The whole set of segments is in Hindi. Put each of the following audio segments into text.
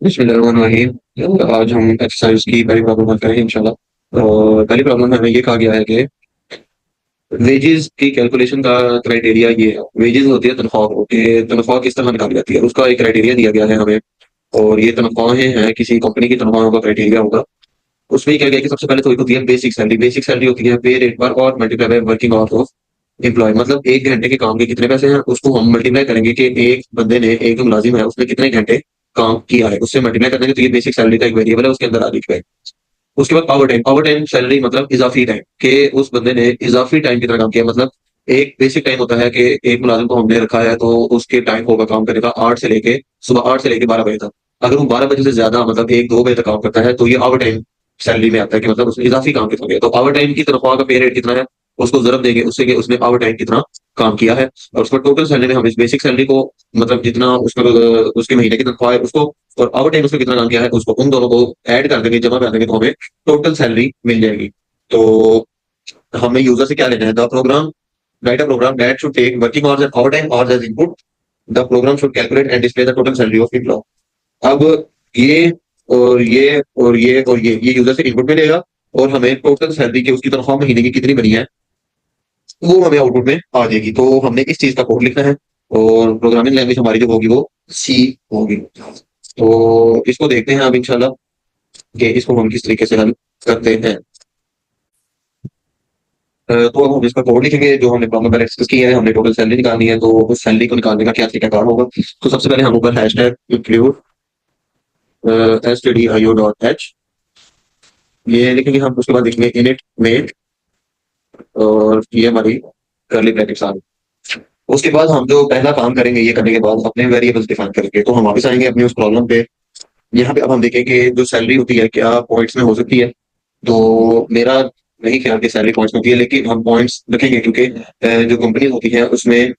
बिस्मिल्लाहिर्रहमानिर्रहीम। आज हम एक्सरसाइज की पहली प्रॉब्लम हल करेंगे इंशाल्लाह। और पहली प्रॉब्लम में हमें ये कहा गया है कि वेजेस की कैलकुलेशन का क्राइटेरिया ये है। वेजेस होती है तनख्वाह को, कि तनख्वाह किस तरह निकाली जाती है, उसका एक क्राइटेरिया दिया गया है हमें। और ये तनख्वाहें हैं किसी कंपनी की तनख्वाहों का क्राइटेरिया होगा। उसमें क्या गया कि सबसे पहले तो एक होती है बेसिक सैलरी। बेसिक सैलरी होती है पे रेट पर और multiply by working hours of employee. मतलब एक घंटे के काम के कितने पैसे हैं उसको हम मल्टीप्लाई करेंगे कि एक बंदे ने, एक जो मुलाजिम है उसने कितने घंटे काम किया है, उससे मल्टीप्लाई कर देंगे तो ये बेसिक सैलरी का एक वेरिएबल है, उसके अंदर आ जाएगा। उसके बाद power time. Power time salary मतलब इजाफी टाइम, कि उस बंदे ने इजाफी टाइम कितना काम किया। मतलब एक बेसिक टाइम होता है कि एक मुलाजिम को हमने रखा है तो उसके टाइम होगा काम करने का 8 से लेके सुबह 8 से लेके 12 बजे तक। अगर वो 12 बजे से ज्यादा मतलब 1-2 बजे तक काम करता है तो ये ओवर टाइम सैलरी में आता है, कि मतलब उसने इजाफी काम कितना किया। तो ओवर टाइम की तनख्वाह का पे रेट कितना है उसको जरूर देंगे उससे कि उसने ओवर टाइम कितना काम किया है। और उसको टोटल सैलरी में हम इस बेसिक सैलरी को, मतलब जितना उसका उसके महीने की तनख्वाह है उसको, और ओवर टाइम उसने कितना काम किया है उसको, उन दोनों को ऐड कर देंगे, जमा कर देंगे तो हमें टोटल सैलरी मिल जाएगी। तो हमें यूजर से क्या लेना है? The program write a program that should take working hours and overtime hours as input. The program should calculate and display the total salary of employee. अब ये और ये और ये और ये यूजर से इनपुट मिलेगा और हमें टोटल सैलरी की उसकी तनख्वाह महीने की कितनी बनी है वो हमें आउटपुट में आ जाएगी। तो हमने इस चीज का कोड लिखना है और प्रोग्रामिंग लैंग्वेज हमारी जो होगी वो सी होगी। तो इसको देखते हैं अब इंशाल्लाह कि इसको हम किस तरीके से हल करते हैं। तो अब हम इसका कोड लिखेंगे जो हमने प्रॉब्लम पर एक्सेस किया है। हमने टोटल सैलरी निकालनी है तो उस सैलरी को निकालने का क्या तरीका कार होगा। तो सबसे पहले हम ऊपर हैश टैग इंक्लूड stdio.h ये लिखेंगे हम। उसके बाद लिखेंगे इनिट में, और ये हमारी करली ब्रैकेट्स आ गई। उसके बाद हम जो पहला काम करेंगे ये करने के बाद अपने वेरिएबल्स डिफाइन करेंगे। तो हम वापस आएंगे अपनी उस प्रॉब्लम पे। यहाँ पे अब हम देखेंगे जो सैलरी होती है क्या पॉइंट्स में हो सकती है। तो मेरा नहीं ख्याल कि सैलरी पॉइंट्स में होती है, लेकिन हम पॉइंट्स रखेंगे क्योंकि जो कंपनी होती है उसमें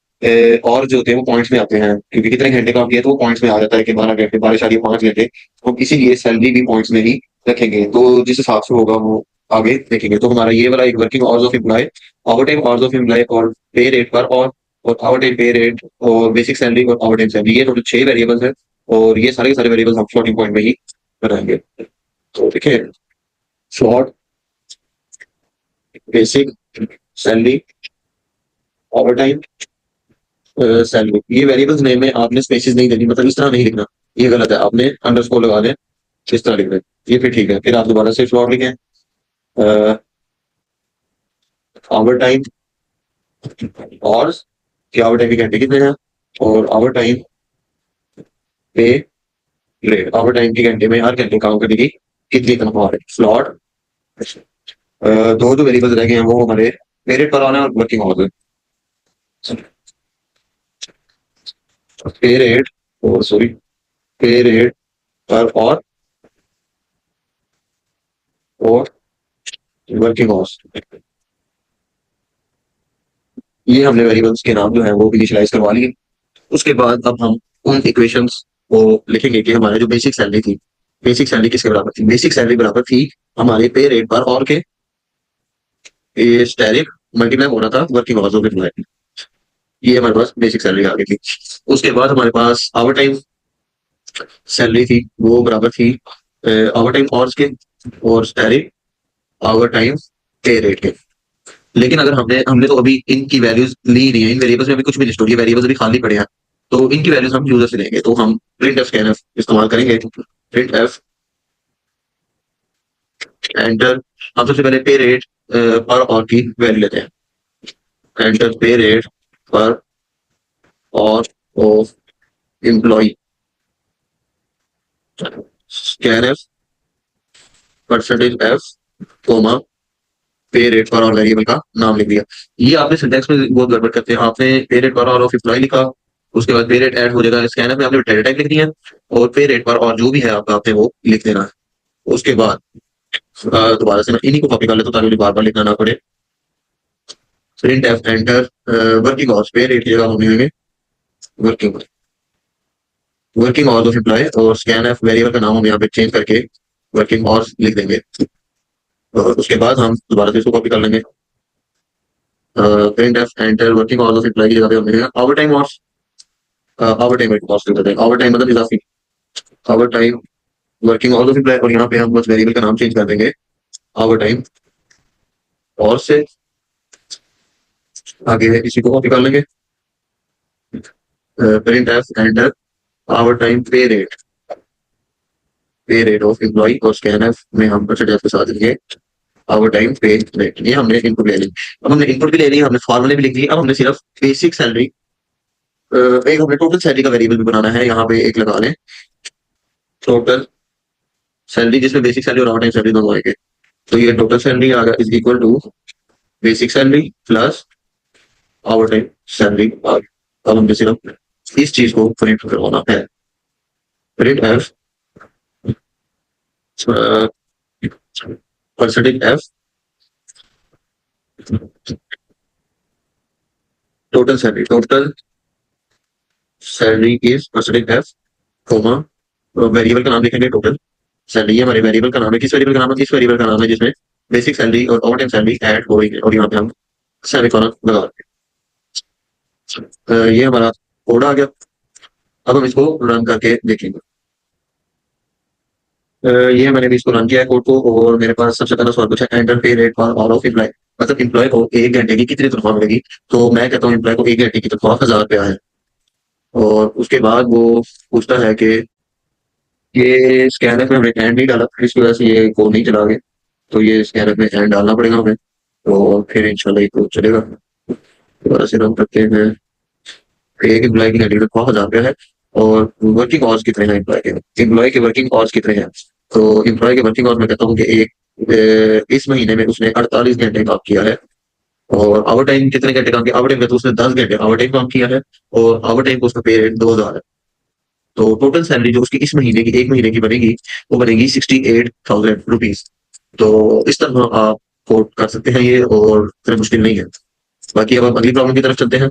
और जो होते हैं वो पॉइंट्स में आते हैं, क्योंकि कितने घंटे काम किया तो वो पॉइंट्स में आ जाता है कि 12 घंटे 12.5 घंटे। तो इसीलिए सैलरी भी पॉइंट्स में ही रखेंगे। तो जिस हिसाब से होगा वो आगे देखेंगे। तो हमारा ये वाला एक working hours of employee, overtime hours of employ और पे रेट पर और ओवर टाइम पे रेट और बेसिक सैलरी और ओवर टाइम सैलरी, ये टोटल 6 वेरिएबल्स है। और ये सारे के सारे वेरिएबल्स हम फ्लोटिंग पॉइंट में ही बनाएंगे। तो देखिए, float, basic salary, overtime salary, ये वेरिएबल्स नेम में आपने स्पेसेस नहीं देनी, मतलब इस तरह नहीं लिखना। ये गलत है, आपने अंडरस्कोर लगा दें इस तरह लिख दें, ये फिर ठीक है। फिर आप दोबारा से फ्लॉट लिखें, ओवर टाइम और कि ओवर टाइम के घंटे कितने हैं, और overtime pay rate, over time के घंटे में हर घंटे काम करने की कितनी तनख्वाह है। फ्लॉट दो जो वेरिएबल्स रह गए हैं वो हमारे पेरेट पर आना है और वर्किंग आवर्स है। पे रेट और सॉरी पे रेट पर और वर्किंग आवर्स, ये हमने वेरिएबल्स के नाम जो है वो इनिशियलाइज करवा लिए। उसके बाद अब हम उन इक्वेशंस को लिखेंगे कि हमारे जो बेसिक सैलरी थी, बेसिक सैलरी किसके बराबर थी। बेसिक सैलरी बराबर थी हमारे पे रेट पर और के स्टैरिक मल्टीप्लाई हो रहा था वर्किंग आवर्स ऑफ एम्प्लॉय। ये हमारे पास बेसिक सैलरी आ गई थी। उसके बाद हमारे पास ओवर टाइम सैलरी थी, वो बराबर थी ओवर टाइम आवर्स के और asterisk over time pay rate के। लेकिन अगर हमने हमने तो अभी इनकी वैल्यूज ली नहीं है, इन वेरिएबल्स में अभी कुछ भी लिस्ट हो रही है, वेरिएबल्स अभी खाली पड़े हैं। तो इनकी वैल्यूज हम यूजर से लेंगे। तो हम प्रिंट एफ स्कैन एफ इस्तेमाल करेंगे। प्रिंट एफ एंटर, हम सबसे पहले पे रेट पर और की वैल्यू लेते हैं। एंटर पे रेट पर और of employee, scan F percentage F comma pay rate per और वेरिएबल का नाम लिख दिया। ये आपने सिंटैक्स में बहुत गड़बड़ करते हैं। आपने पे रेट पर और ऑफ एम्प्लॉय लिखा, उसके बाद पे रेट ऐड हो जाएगा, स्कैनर में आपने डेटा टाइप लिख दिया और पे रेट पर और जो भी है आपका आपने वो लिख देना है। उसके बाद दोबारा से मैं इन्हीं को कॉपी कर लेता हूँ ताकि मुझे बार बार लिखना ना पड़े। Print F enter working hours, pay rate की जगह हम लिखेंगे working working hours of employ, और स्कैन एफ वेरिएबल का नाम हम यहाँ पे चेंज करके वर्किंग आवर्स लिख देंगे। और उसके बाद हम दोबारा से इसको कॉपी कर लेंगे। Print F enter working hours of employ की जगह पे हम लिखेंगे overtime hours. Overtime cost लिख देते हैं। ओवर टाइम मतलब इजाफी, overtime working hours of employ, और यहाँ पे हम बस वेरिएबल का नाम चेंज कर देंगे आवर टाइम, और से आगे इसी को कॉपी कर लेंगे, print F enter overtime pay rate of employ, और स्कैन एफ में हम परसेंटेज के साथ देंगे आवर टाइम पे रेट। ये हमने इनपुट ले ली। अब हमने इनपुट भी ले ली, हमने फॉर्मूले भी लिख दिए। अब हमने सिर्फ बेसिक सैलरी, एक हमने टोटल सैलरी का वेरिएबल भी बनाना है, यहाँ पे एक लगा लें टोटल सैलरी, जिसमें बेसिक सैलरी और ओवर टाइम सैलरी दोनों आएंगे। तो ये टोटल सैलरी आ गया is equal to basic salary plus overtime salary आ गया। अब हमने सिर्फ इस चीज को प्रिंट करवाना है, print F percentage F total salary is percentage F comma, variable का नाम लिखेंगे टोटल सैलरी, ये हमारे वेरिएबल का नाम है। किस वेरिएबल का नाम है? इस वेरिएबल का नाम है जिसमें बेसिक सैलरी और ओवर टाइम सैलरी ऐड हो रही है, और यहाँ पे हम सेमीकोलन लगा देंगे। ये हमारा कोड आ गया। अब हम इसको रन करके देखेंगे। ये मैंने भी इसको रन किया है कोड को, और मेरे पास सबसे पहला सवाल पूछा enter pay rate for all of employee, मतलब एम्प्लॉय को एक घंटे की कितनी तनख्वाह मिलेगी। तो मैं कहता हूँ एम्प्लॉय को एक घंटे की तनख्वाह 1000 रुपया है। और उसके बाद वो पूछता है कि ये स्कैनर में हमने एंड नहीं डाला, इसकी वजह से ये कोड नहीं चला गया, तो ये स्कैनर में एंड डालना पड़ेगा हमें, तो फिर इंशाल्लाह ये कोड चलेगा। दोबारा से रन करते हैं। एक एम्प्लॉय की घंटे की तनख्वाह 1000 रुपया है, और वर्किंग आवर्स कितने हैं एम्प्लॉय के वर्किंग आवर्स कितने हैं। तो एम्प्लॉय के वर्किंग आवर्स मैं कहता हूँ कि इस महीने में उसने 48 घंटे काम किया है। और ओवर टाइम कितने घंटे काम किया? ओवर टाइम में तो उसने 10 घंटे ओवर टाइम काम किया है, और ओवर टाइम को उसका पे रेट 2000 है। तो टोटल सैलरी जो उसकी इस महीने की, एक महीने की बनेगी, वो बनेगी 68,000 रुपीज। तो इस तरह आप कोट कर सकते हैं ये, और इतना मुश्किल नहीं है। बाकी अब हम अगली प्रॉब्लम की तरफ चलते हैं।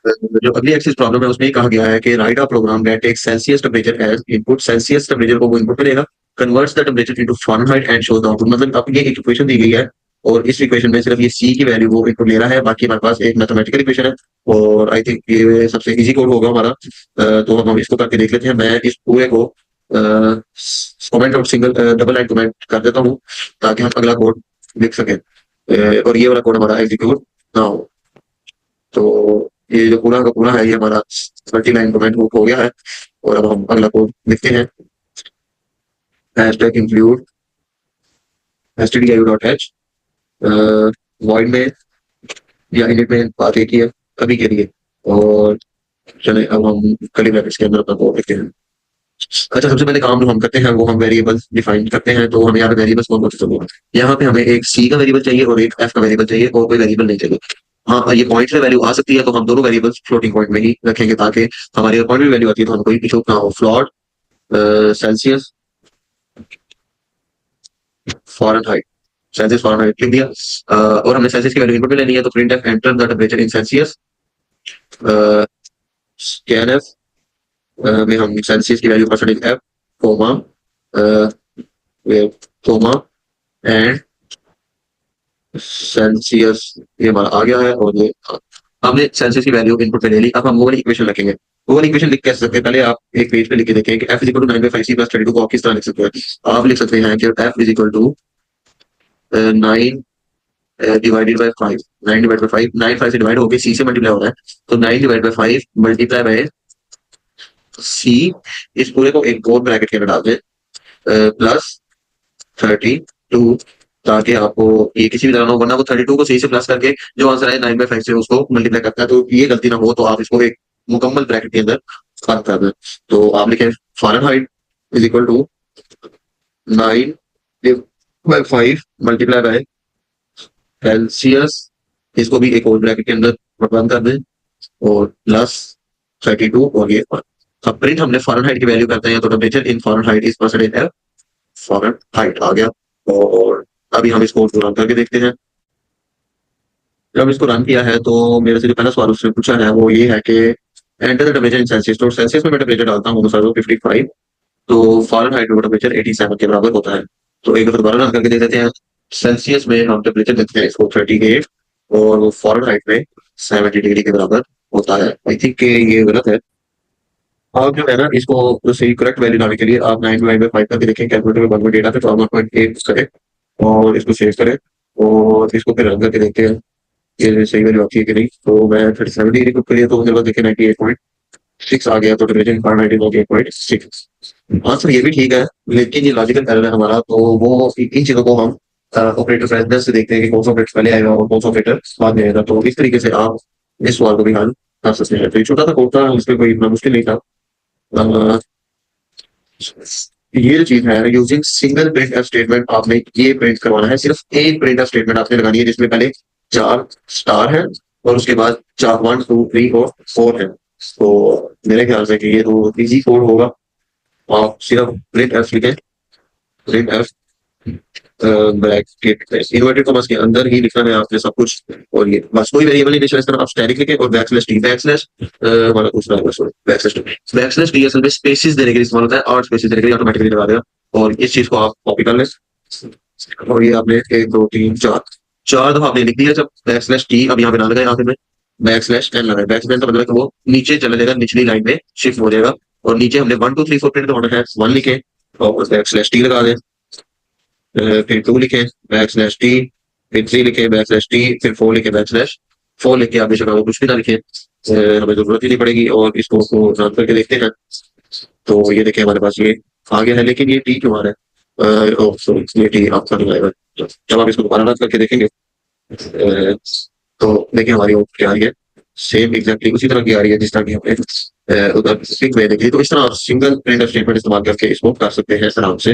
जो अगली एक्सिस प्रॉब्लम है उसमें कहा गया है कि write a program that takes Celsius temperature as input, Celsius temperature को वो इनपुट में लेगा, converts the temperature into Fahrenheit and shows the output. मतलब अब ये एक इक्वेशन दी गई है, और इस इक्वेशन में सिर्फ ये सी की वैल्यू वो इनपुट ले रहा है, बाकी हमारे पास एक मैथमेटिकल इक्वेशन है, और आई थिंक ये सबसे इजी कोड होगा हमारा। तो हम इसको करके देख लेते हैं। मैं इस पूरे को कमेंट और सिंगल डबल लाइन कमेंट कर देता हूँ, ताकि हम अगला कोड लिख सकें, और ये वाला कोड हमारा एग्जीक्यूट ना हो। तो ये जो पूरा का पूरा है, ये हमारा मल्टी लाइन कमेंट हो गया है। और अब हम अगला कोड लिखते हैं, हैशटैग इंक्लूड stdio.h, वॉइड में या इनिट में बात एक ही है अभी के लिए। और चले अब हम कर्ली ब्रैकेट्स के अंदर अपना कोड लिखते हैं। अच्छा, सबसे पहले काम जो हम करते हैं वो हम वेरिएबल्स डिफाइन करते हैं। तो हमें यहाँ पे वेरिएबल्स कौन कौन से चाहिए? यहाँ पे हमें एक सी का वेरिएबल चाहिए और एक एफ का वेरिएबल चाहिए, और कोई वेरिएबल नहीं चाहिए। हाँ, ये पॉइंट में वैल्यू आ सकती है, तो हम दोनों वेरिएबल्स फ्लोटिंग पॉइंट में ही रखेंगे, ताकि हमारी पॉइंट में वैल्यू आती है तो हम कोई इशू ना हो। Float Celsius Fahrenheit, Celsius Fahrenheit लिख दिया। और हमने सेल्सियस की वैल्यू इनपुट में लेनी है, तो print F enter the temperature in Celsius, scan F में हम सेल्सियस की value percentage F comma comma and Celsius, ये हमारा आ गया है। और ये हमने सेल्सियस की वैल्यू इनपुट में ले ली। अब हम वो वाली इक्वेशन लिखेंगे। वो वाली इक्वेशन लिख कैसे सकते हैं? पहले आप एक पेज पे लिख के देखें कि f is equal to 9/5c+32 को आप किस तरह लिख सकते हैं। आप लिख सकते हैं कि f is equal to 9 divided by 5, 9 divide by 5, 9 5 से डिवाइड होके c से मल्टीप्लाई हो रहा है, तो 9 divide by 5 multiply by c, इस पूरे को एक और ब्रैकेट के अंदर डाल दें, प्लस 32, ताकि आपको ये किसी भी तरह ना हो, वरना वो 32 को सही से प्लस करके जो आंसर है 9/5 से उसको मल्टीप्लाई करता है, तो ये गलती ना हो, तो आप इसको एक मुकम्मल ब्रैकेट के अंदर बंद कर दें। तो आप लिखें Fahrenheit is equal to 9/5 multiply by Celsius, इसको भी एक और ब्रैकेट के अंदर बंद कर दें, और प्लस 32, और ये अब प्रिंट हमने फ़ारेनहाइट की वैल्यू करते हैं, तो temperature in Fahrenheit is percentage F Fahrenheit आ गया। और अभी हम इसको रन करके देखते हैं। जब इसको रन किया है, तो मेरे से जो पहला सवाल उसने पूछा है वो ये है कि enter the temperature in Celsius. तो सेल्सियस में मैं टेम्परेचर डालता हूँ 55, तो फ़ारेनहाइट में टेम्परेचर 87 के बराबर होता है। तो एक बार दोबारा रन करके देख लेते हैं। सेल्सियस में हम टेम्परेचर देते हैं इसको 38, और वो फ़ारेनहाइट में 70 डिग्री के बराबर होता है। आई थिंक ये गलत है। आप जो है ना इसको सही करेक्ट वैल्यू लाने के लिए आप 9/5 करके देखें कैलकुलेटर में 1.8 आता है, तो आप 1.8 करें और इसको सेव करें और इसको फिर रन करके देखते हैं ये सही वैल्यू आती है कि नहीं। तो मैं 37 डिग्री को करिए तो मेरे पास देखिए 98.6 आ गया, तो डिवीजन पर 98.6। आंसर ये भी ठीक है, लेकिन ये लॉजिकल एरर है हमारा, तो वो इन चीजों को हम ऑपरेटर प्रेसिडेंस से देखते हैं कि कौन सा ऑपरेटर पहले आएगा और कौन सा ऑपरेटर बाद में आएगा। तो इस तरीके से आप इस सवाल को भी हल कर सकते हैं। तो ये छोटा सा कोड था, इसमें कोई इतना मुश्किल नहीं था। अ, ये जो चीज है यूजिंग सिंगल प्रिंट स्टेटमेंट, आपने ये प्रिंट करवाना है, सिर्फ एक प्रिंट स्टेटमेंट आपने लगानी है जिसमें पहले 4 स्टार है और उसके बाद 4 1 2 3 और 4 है। तो मेरे ख्याल से कि ये तो इजी कोड होगा। आप सिर्फ प्रिंट एफ लिखें, print F bracket inverted commas के अंदर ही लिखना है आपने सब कुछ। और ये बस कोई वेरिएबल नहीं लिखना, इस तरह आप स्टैटिक लिखें और बैकस्लैश टी, बैकस्लैश वाला दूसरा है, सॉरी बैकस्लैश टी असल में स्पेसेस देने के लिए इस्तेमाल होता है और स्पेसेस देने के लिए ऑटोमेटिकली लगा देगा। और इस चीज को आप कॉपी कर लें और ये आपने 1 2 3 4 4 दफा आपने लिख दिया। जब बैकस्लैश टी अब यहाँ पे ना लगाए आखिर में बैकस्लैश एन लगाए, बैकस्लैश का मतलब है कि वो नीचे चला जाएगा, निचली लाइन में शिफ्ट हो जाएगा। और नीचे हमने 1 2 3 4 प्रिंट करवाना है, 1 लिखे और बैकस्लैश टी लगा दें, फिर 2 लिखे बैकस्लैश टी, फिर 3 लिखे बैकस्लैश टी, फिर 4 लिखे बैकस्लैश 4 लिख के आप बेशक कुछ भी ना लिखे, हमें जरूरत ही नहीं पड़ेगी। और इसको रन करके देखते हैं। तो ये देखिए हमारे पास ये आ गया है, लेकिन ये टी क्यों आ रहा है? सॉरी ये टी आपका नहीं आएगा। जब आप इसको दोबारा रन करके देखेंगे तो देखिए हमारी आउटपुट क्या आ रही है, सेम एग्जैक्टली उसी तरह की आ रही है जिस तरह की हमने उधर पिक में देखी। तो इस तरह सिंगल प्रिंट स्टेटमेंट इस्तेमाल करके इसको कर सकते हैं आराम से।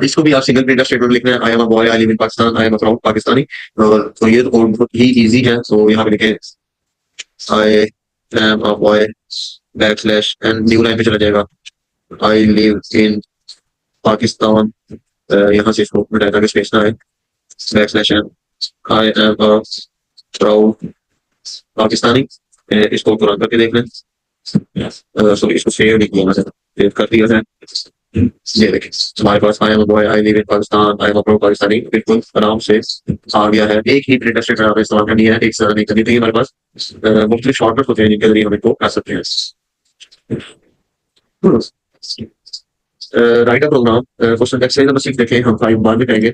इसको भी आप सिंगल प्रिंट स्टेटमेंट लिखना है, आई am a boy, I live in Pakistan, I am a proud Pakistani. तो ये तो बहुत ही इजी है। तो यहाँ पे लिखे आई am a boy backslash and new line पे चला जाएगा, आई लिव इन पाकिस्तान। यहाँ से इसको मिटाया ताकि स्पेस ना आए, backslash and I am a proud Pakistani. इसको तुरंत करके देख लें। सॉरी इसको सेव नहीं किया मैंने, सेव कर दिया है। ये देखिए हमारे पास I am a boy, I live in Pakistan, I am a proud Pakistani बिल्कुल आराम से आ गया है। एक ही प्रिंट स्टेटमेंट आपने इस्तेमाल करनी है, एक से ज्यादा नहीं करनी। तो ये हमारे पास मुख्तलिफ शॉर्टकट होते हैं जिनके जरिए हम इनको कर सकते हैं। Write a program, question exercise number 6 देखें, हम 5 बाद में करेंगे।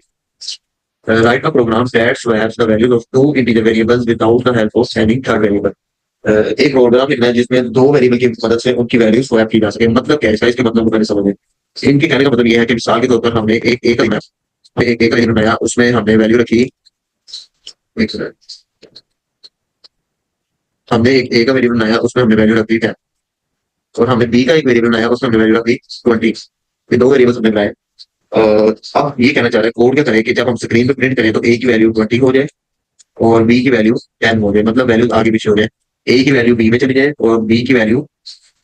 Write a program that swaps the values of two integer variables without the help of any third variable. एक प्रोग्राम लिखना है जिसमें दो वेरिएबल की मदद से उनकी वैल्यू स्वैप की जा सके। मतलब क्या है इसका, इसके मतलब को पहले समझें। इनके कहने का मतलब ये है कि मिसाल के तौर पर हमने एक एक का बनाया, उसमें हमने वैल्यू रखी, एक सेकंड, हमने एक ए का वेरिएबल बनाया उसमें हमने वैल्यू रख दी 10 और हमने बी का एक वेरिएबल बनाया उसमें हमने वैल्यू रख दी 20। ये दो वेरिएबल्स हमने बनाए। और अब ये कहना चाह रहे हैं कोड क्या करें कि जब हम स्क्रीन पे प्रिंट करें तो ए की वैल्यू 20 हो जाए और बी की वैल्यू 10 हो जाए, मतलब वैल्यू आगे पीछे हो जाए। ए की वैल्यू बी में चली जाए और बी की वैल्यू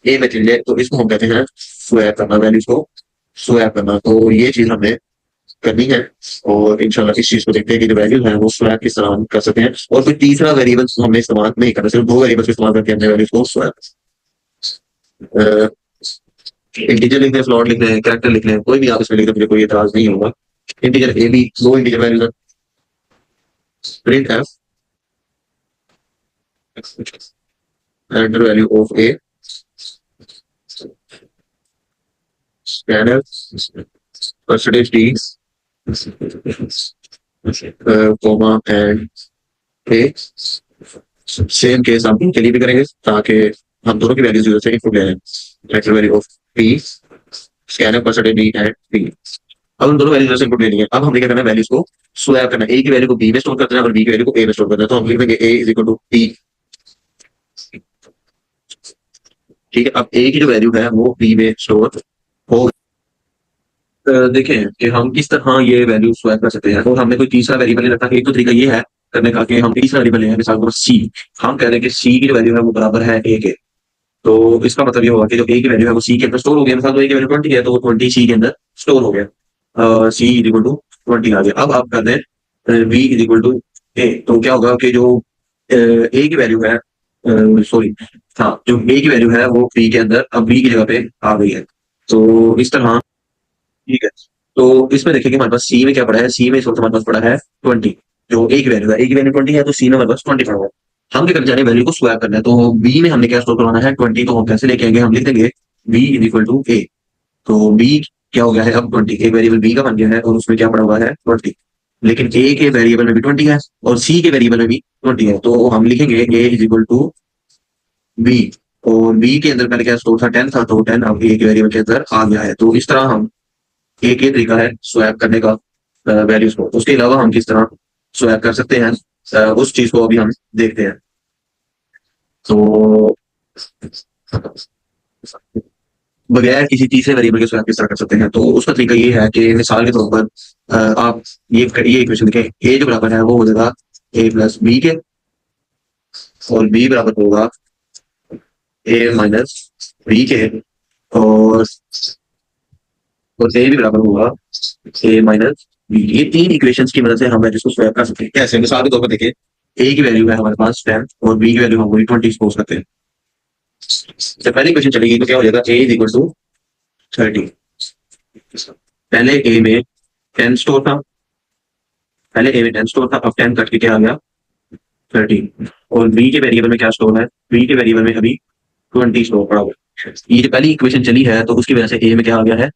ए में चली जाए, तो इसको हम कहते हैं स्वैप करना, वैल्यूज को स्वैप करना। तो ये चीज हमने करनी है और इंशाल्लाह इस चीज को देखते हैं कि जो वैल्यूज है वो स्वैप किस तरह हम कर सकते हैं। और कोई तीसरा वेरिएबल हमने इस्तेमाल नहीं करना, सिर्फ दो वेरिएबल्स इस्तेमाल करके हमने वैल्यूज को स्वैप, इंटीजर लिख दें, फ्लोट लिख दें, कैरेक्टर लिख लें, कोई भी आप इसमें लिख दें, मुझे कोई एतराज नहीं होगा। इंटीजर ए बी दो integer values, print F enter value of A, scanner percentage D comma and A. Same case हम के लिए भी करेंगे ताकि हम दोनों की वैल्यूज यूजर से इनपुट ले लें। Enter value of P, scanner percentage D and P. अब हम दोनों वैल्यूज से इनपुट ले लिए। अब हमने क्या करना है, वैल्यूज को स्वैप करना है। ए की वैल्यू को बी में स्टोर करना है और बी की वैल्यू को ए में स्टोर करना है। तो हम लिखेंगे ए इज इक्वल टू पी, ठीक है। अब ए की जो वैल्यू है वो बी में स्टोर हो। देखें कि हम किस तरह ये वैल्यू स्वैप कर सकते हैं। और हमने कोई तीसरा वेरिएबल नहीं रखा। एक तो तरीका ये है करने का कि हम तीसरा वेरिएबल है, मिसाल सी, हम कह रहे हैं कि सी की जो वैल्यू है वो बराबर है ए के। तो इसका मतलब ये होगा कि जो ए की वैल्यू है वो सी के अंदर स्टोर हो गया। मिसाल तो ए की वैल्यू 20 है तो वो 20 सी के अंदर स्टोर हो गया, सी इज इक्वल टू 20 आ गया। अब आप कर दें वी इज इक्वल टू ए, तो क्या होगा कि जो ए की वैल्यू है, सॉरी हाँ, जो ए की वैल्यू है वो बी के अंदर अब बी की जगह पे आ गई है। तो इस तरह, ठीक है। तो इसमें देखिए कि हमारे पास सी में क्या पड़ा है, सी में इस वक्त हमारे पास पड़ा है 20। जो ए की वैल्यू है, ए की वैल्यू 20 है तो सी में हमारे पास 20 पड़ा हुआ है। हम क्या करना चाह रहे हैं, वैल्यू को स्वैप करना है। तो बी में हमने क्या स्टोर करवाना है 20, तो हम कैसे लेके आएंगे, हम लिख देंगे बी इज इक्वल टू ए। तो बी क्या हो गया है अब 20, एक वेरिएबल बी का बन गया है और उसमें क्या पड़ा हुआ है 20, लेकिन ए के वेरिएबल में भी 20 है और सी के वेरिएबल में भी 20 है, तो हम लिखेंगे ए इज इक्वल टू बी। और बी के अंदर पहले क्या स्टोर था 10 था, तो 10 अब ए के वेरिएबल के अंदर आ गया है। तो इस तरह हम एक ये तरीका है स्वैप करने का वैल्यूज को। उसके अलावा हम किस तरह स्वैप कर सकते हैं उस चीज को अभी हम देखते हैं। तो बगैर किसी तीसरे वेरिएबल के स्वैप किस तरह कर सकते हैं, तो उसका तरीका ये है कि मिसाल के तौर पर आप ये इक्वेशन लिखें, ए जो बराबर है वो हो जाएगा ए प्लस बी के, और बी बराबर होगा ए माइनस बी के, और ए भी बराबर होगा ए माइनस बी। ये तीन इक्वेशंस की मदद से हम इसको स्वैप कर सकते हैं। कैसे, मिसाल के तौर पर देखिए, ए की वैल्यू है हमारे पास 10 और बी की वैल्यू हम वही 20 सपोज करते हैं। जब पहली इक्वेशन चलेगी तो क्या हो जाएगा, ए इज इक्वल टू 30। पहले ए में 10 स्टोर था, पहले ए में 10 स्टोर था, अब 10 कट के क्या आ गया 30। और बी के वेरिएबल में क्या स्टोर है, बी के वेरिएबल में अभी 20 स्टोर पड़ा हुआ है। ये जो पहली इक्वेशन चली है तो उसकी वजह से ए में क्या आ गया है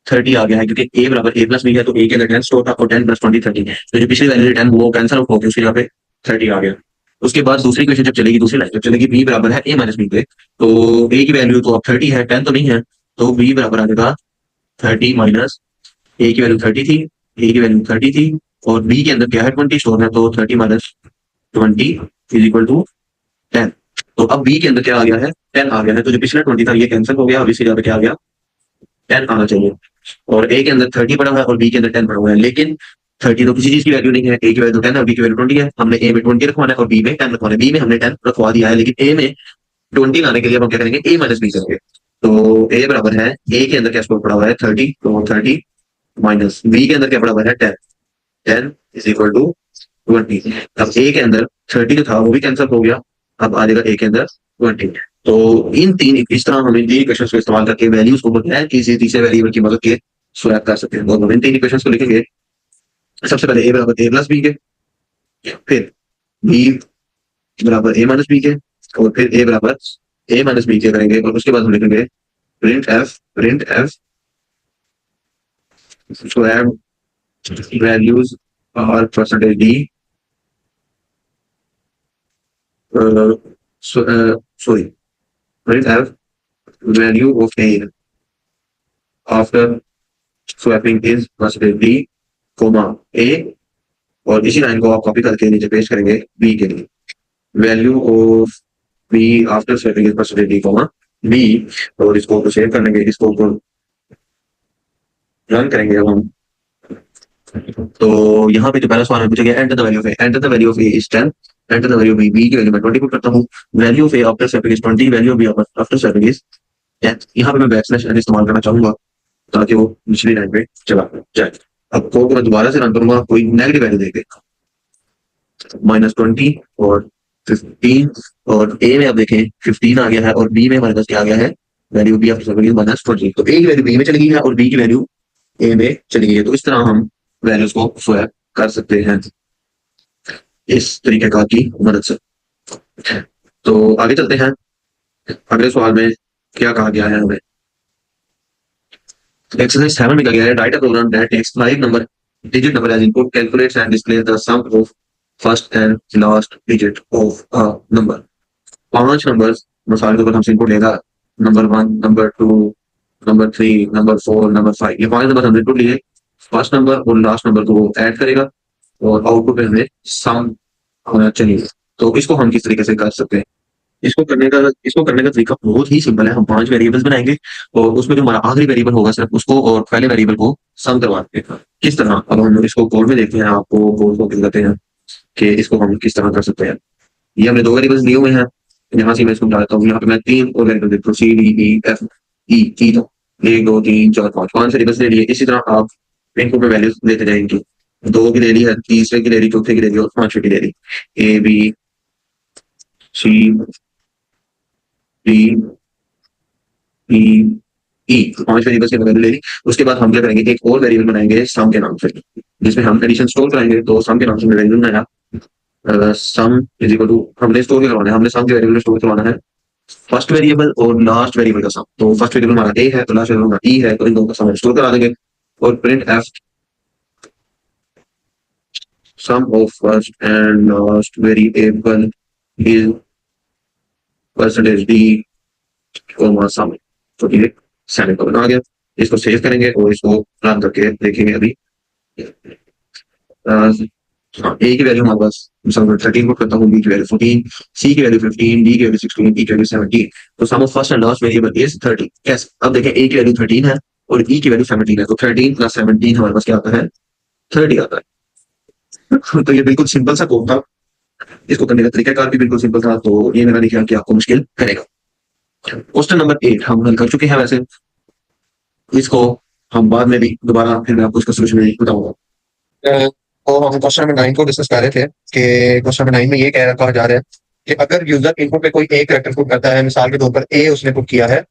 30 आ गया है, क्योंकि ए बराबर ए प्लस बी है, तो ए के अंदर 10 स्टोर था और 10 प्लस 20 30। तो जो पिछली वैल्यू 10 वो कैंसिल आउट होकर उसके यहाँ पे 30 आ गया। उसके बाद दूसरी इक्वेशन जब चलेगी, दूसरी लाइन जब चलेगी, बी बराबर है ए माइनस बी पे, तो ए की वैल्यू तो अब 30 है, 10 तो नहीं है, तो बी बराबर आ जाएगा 30 माइनस ए की वैल्यू 30 थी, ए की वैल्यू 30 थी, और बी के अंदर क्या है 20 स्टोर है, तो 30 माइनस 20 इज इक्वल टू 10। तो अब बी के अंदर क्या आ गया है 10 आ गया है, तो जो पिछला 20 था ये कैंसिल हो गया, अब इसके यहाँ पे क्या आ गया 10 आना चाहिए। और ए के अंदर 30 पड़ा हुआ है और बी के अंदर 10 पड़ा हुआ है, लेकिन 30 तो किसी चीज की वैल्यू नहीं है, ए की वैल्यू 10 है और बी की वैल्यू 20 है। हमने ए में 20 रखवाना है और बी में 10 रखवाना है। बी में हमने 10 रखवा दिया है, लेकिन ए में 20 लाने के लिए हम क्या करेंगे, ए माइनस बी करेंगे। तो ए बराबर है, ए के अंदर क्या स्कोर पड़ा हुआ है 30, तो 30 माइनस बी के अंदर क्या पड़ा हुआ है 10, 10 इज इक्वल टू 20। अब ए के अंदर 30 जो था वो भी कैंसिल हो गया, अब आ जाएगा ए के अंदर 20। तो इन तीन, इस तरह हम इन तीन इक्वेशंस को इस्तेमाल करके वैल्यूज को बगैर किसी तीसरे वेरिएबल की मदद के स्वैप कर सकते हैं। तो हम इन तीन इक्वेशंस को लिखेंगे, सबसे पहले ए बराबर ए प्लस बी के, फिर बी बराबर ए माइनस बी के, और फिर ए बराबर ए माइनस बी के करेंगे, और उसके बाद हम लिखेंगे प्रिंट एफ स्वैप वैल्यूज और percentage D, sorry print F value of A after swapping is percentage D comma A, और इसी लाइन को आप कॉपी करके नीचे पेस्ट करेंगे बी के लिए, value of B after swapping is percentage D comma B, और इसको तो सेव कर लेंगे, इसको तो रन करेंगे अब हम। तो यहाँ पे जो पहला सवाल है पूछा गया, enter the value of A, enter the value of A is 10, enter the value of B की वैल्यू मैं 20 पुट करता हूँ, value of A after swapping is 20, value of B after swapping is 10। यहाँ पे मैं बैकस्लैश एन इस्तेमाल करना चाहूंगा ताकि वो पिछली लाइन पे चला जाए। अब कोड को मैं दोबारा से रन करूंगा, कोई नेगेटिव वैल्यू देंगे -20 और 15, और ए में अब देखें 15 आ गया है, और बी में हमारे पास क्या आ गया है, value B after swapping is -20। तो ए की वैल्यू बी में चली गई है और बी की वैल्यू ए में चली गई है। तो इस तरह हम वैल्यूज को स्वैप कर सकते हैं इस तरीकेकार की मदद से। तो आगे चलते हैं, अगले सवाल में क्या कहा गया है हमें। एक्सरसाइज 7 में कहा गया है, write a program that takes 5 number digit number as input, calculates and displays the sum of first and last digit of a number। 5 numbers मिसाल के ऊपर हमसे इनपुट लेगा, number 1, number 2, number 3, number 4, number 5, ये 5 नंबर हमने इनपुट लिए। फर्स्ट नंबर और लास्ट नंबर को ऐड करेगा और आउटपुट में हमें सम होना चाहिए। तो इसको हम किस तरीके से कर सकते हैं, इसको करने का तरीका बहुत ही सिंपल है। हम 5 वेरिएबल्स बनाएंगे और उसमें जो हमारा आखिरी वेरिएबल होगा सिर्फ उसको और पहले वेरिएबल को सम करवाएंगे। किस तरह, अब हम इसको कोड में देखते हैं, आपको कोड को कहते हैं कि इसको हम किस तरह कर सकते हैं। ये हमने 2 वेरिएबल्स लिए हुए हैं, यहाँ से मैं इसको डालता हूँ, यहाँ पे मैं 3 और वेरिएबल देता हूँ, C D E F E, 1 2 3 4 5 variables ले लिए। इसी तरह आप इनपुट में वैल्यूज लेते जाएंगे, 2 की ले ली है, तीसरे की ले ली, चौथे की ले ली और 5वें की ले ली, A B C D E E, 5 variables की वैल्यू ले ली। उसके बाद हम क्या करेंगे, एक और वेरिएबल बनाएंगे सम के नाम से, जिसमें हम एडिशन स्टोर कराएंगे। तो सम के नाम से वैल्यू बनाया, सम इज इक्वल टू, हमने स्टोर करवाना है, हमने सम के वेरिएबल स्टोर करवाना है फर्स्ट वेरिएबल और लास्ट वेरिएबल का सम। तो फर्स्ट वेरिएबल हमारा ए है तो लास्ट वेरिएबल हमारा ई है, तो इन दोनों का सम स्टोर करा देंगे। और print F sum of first and last variable is percentage D comma sum. तो ये सेमीकोलन आ गया। इसको सेव करेंगे और इसको रन करके देखेंगे अभी। हाँ, ए की वैल्यू हमारे पास 13 पुट करता हूँ, बी की वैल्यू 14, सी की वैल्यू 15, डी की वैल्यू 16, ई की वैल्यू 17। तो sum of first and last variable is 30। कैसे? अब देखें, ए की वैल्यू 13 है और ई की वैल्यू 17 है, तो 13 प्लस 17 हमारे पास क्या आता है? 30 आता है। तो ये बिल्कुल सिंपल सा कोड था। इसको करने का तरीकाकार भी बिल्कुल सिंपल था, तो ये मेरा नहीं ख्याल कि आपको मुश्किल करेगा। क्वेश्चन नंबर 8 हम हल कर चुके हैं। वैसे इसको हम बाद में भी दोबारा फिर मैं आपको इसका सोल्यूशन बताऊंगा। तो हम क्वेश्चन नंबर 9 को डिस्कस कर रहे थे कि क्वेश्चन नंबर 9 में ये कहा जा रहा है कि अगर यूजर इनपुट पे कोई एक करेक्टर पुट करता है, मिसाल के तौर पर ए उसने पुट किया है,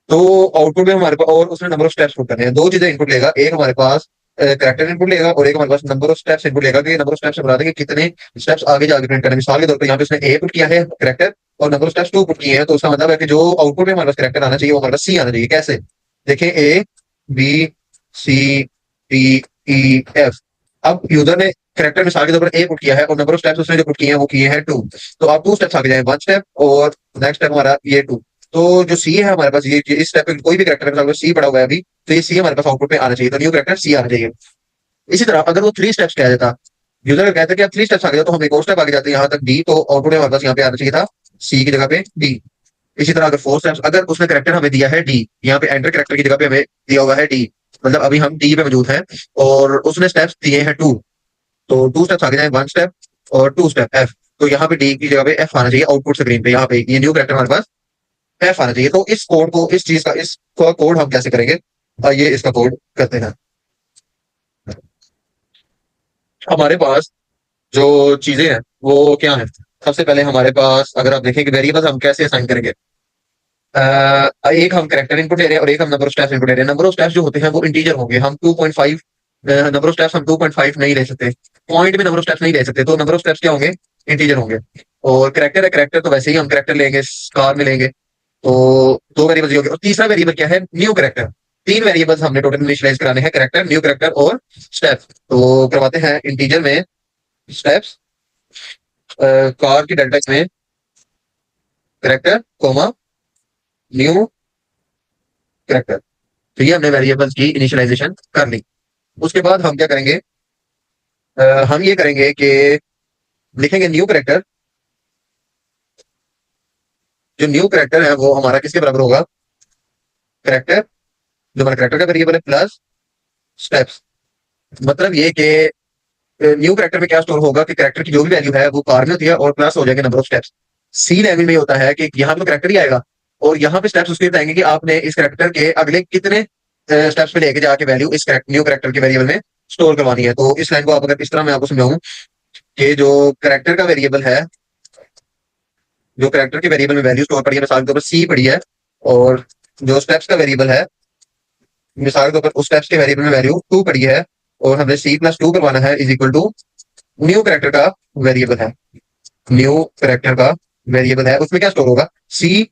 तो आउटपुट में हमारे पास, और उसने नंबर ऑफ स्टेप्स पुट करने हैं, दो चीजें इनपुट लेगा, एक हमारे पास करेक्टर इनपुट लेगा और एक हमारे पास नंबर ऑफ स्टेप्स इनपुट लेगा कि नंबर ऑफ स्टेप्स बता देंगे कितने स्टेप्स आगे जाके प्रिंट करने। मिसाल के तौर पर यहाँ पे उसने ए पुट किया है करेक्टर और नंबर ऑफ स्टेप्स 2 पुट किए हैं, तो उसका मतलब है कि जो आउटपुट में हमारे पास करेक्टर आना चाहिए वो हमारे पास सी आना चाहिए। कैसे? देखें, A B C D E F. अब यूजर ने करेक्टर मिसाल के तौर पर ए पुट किया है और नंबर ऑफ स्टेप्स उसने जो पुट किए हैं वो किए हैं 2। तो आप 2 स्टेप्स आगे जाए, 1 स्टेप और नेक्स्ट स्टेप हमारा ये 2। तो जो सी है हमारे पास, ये इस स्टेप पे कोई भी करेक्टर मिसाल सी पड़ा हुआ है अभी, तो ये सी हमारे पास आउटपुट में आना चाहिए, तो न्यू करेक्टर सी आना चाहिए। इसी तरह अगर वो 3 स्टेप्स कह देता, यूजर अगर कहता कि आप 3 स्टेप्स आगे जाओ, तो हम एक और स्टेप आगे जाते हैं यहाँ तक डी, तो आउटपुट में हमारे पास यहाँ पे आना चाहिए था सी की जगह पे डी। इसी तरह अगर 4 स्टेप्स, अगर उसने करेक्टर हमें दिया है डी, यहाँ पे एंटर करेक्टर की जगह पे हमें दिया हुआ है डी, मतलब अभी हम डी पे मौजूद हैं और उसने स्टेप्स दिए हैं 2, तो 2 स्टेप्स आगे जाए, 1 स्टेप और 2 स्टेप एफ, तो यहाँ पे डी की जगह पे एफ आना चाहिए आउटपुट स्क्रीन पे। यहाँ पे ये न्यू करेक्टर हमारे पास एफ आना चाहिए। तो इस कोड को, इस चीज का, इस कोड हम कैसे करेंगे? ये इसका कोड करते हैं। हमारे पास जो चीजें हैं वो क्या है? सबसे पहले हमारे पास अगर आप देखें कि वेरिएबल्स हम कैसे असाइन करेंगे, एक हम करेक्टर इनपुट ले रहे हैं और एक हम नंबर ऑफ स्टेप्स इनपुट ले रहे हैं। नंबर ऑफ स्टेप्स जो होते हैं वो इंटीजर होंगे, हम 2.5 नंबर ऑफ स्टेप्स हम 2.5 नहीं ले सकते, पॉइंट में नंबर ऑफ स्टेप्स नहीं ले सकते, तो नंबर ऑफ स्टेप्स क्या होंगे? इंटीजर होंगे। और करेक्टर है, करेक्टर तो वैसे ही हम करेक्टर लेंगे, कार में लेंगे, तो 2 वेरिएबल्स होंगे। और तीसरा वेरिएबल क्या है? New character. 3 वेरिएबल्स हमने टोटल इनिशियलाइज कराने हैं, करेक्टर, न्यू करेक्टर और स्टेप्स। तो करवाते हैं इंटीजर में स्टेप्स, कार की डेल्टा में करेक्टर कोमा न्यू करेक्टर। तो ये हमने वेरिएबल्स की इनिशियलाइजेशन कर ली। उसके बाद हम क्या करेंगे? हम ये करेंगे कि लिखेंगे न्यू करेक्टर। जो न्यू करेक्टर है वो हमारा किसके बराबर होगा? करेक्टर, जो हमारा करेक्टर का वेरिएबल है, प्लस स्टेप्स। मतलब ये कि न्यू करेक्टर में क्या स्टोर होगा कि करेक्टर की जो भी वैल्यू है वो कार में होती है और प्लस हो जाएगा number of steps. C language में होता है कि यहाँ पे करेक्टर ही आएगा और यहाँ पे स्टेप्स उसके बताएंगे कि आपने इस करेक्टर के अगले कितने स्टेप्स पे लेके जाके वैल्यू इस न्यू करेक्टर के वेरिएबल में स्टोर करवानी है। तो इस लाइन को आप अगर इस तरह मैं आपको समझाऊं कि जो करेक्टर का वेरिएबल है, जो करेक्टर के वेरिएबल में वैल्यू स्टोर पड़ी है, मिसाल के तौर पर सी पड़ी है, और जो स्टेप्स का वेरिएबल है, मिसाल के तौर पर उस स्टेप्स के वेरिएबल में वैल्यू 2 पड़ी है और हमने सी प्लस 2 करवाना है, is equal to new character का वेरिएबल है। न्यू करेक्टर का वेरिएबल है, उसमें क्या स्टोर होगा? C,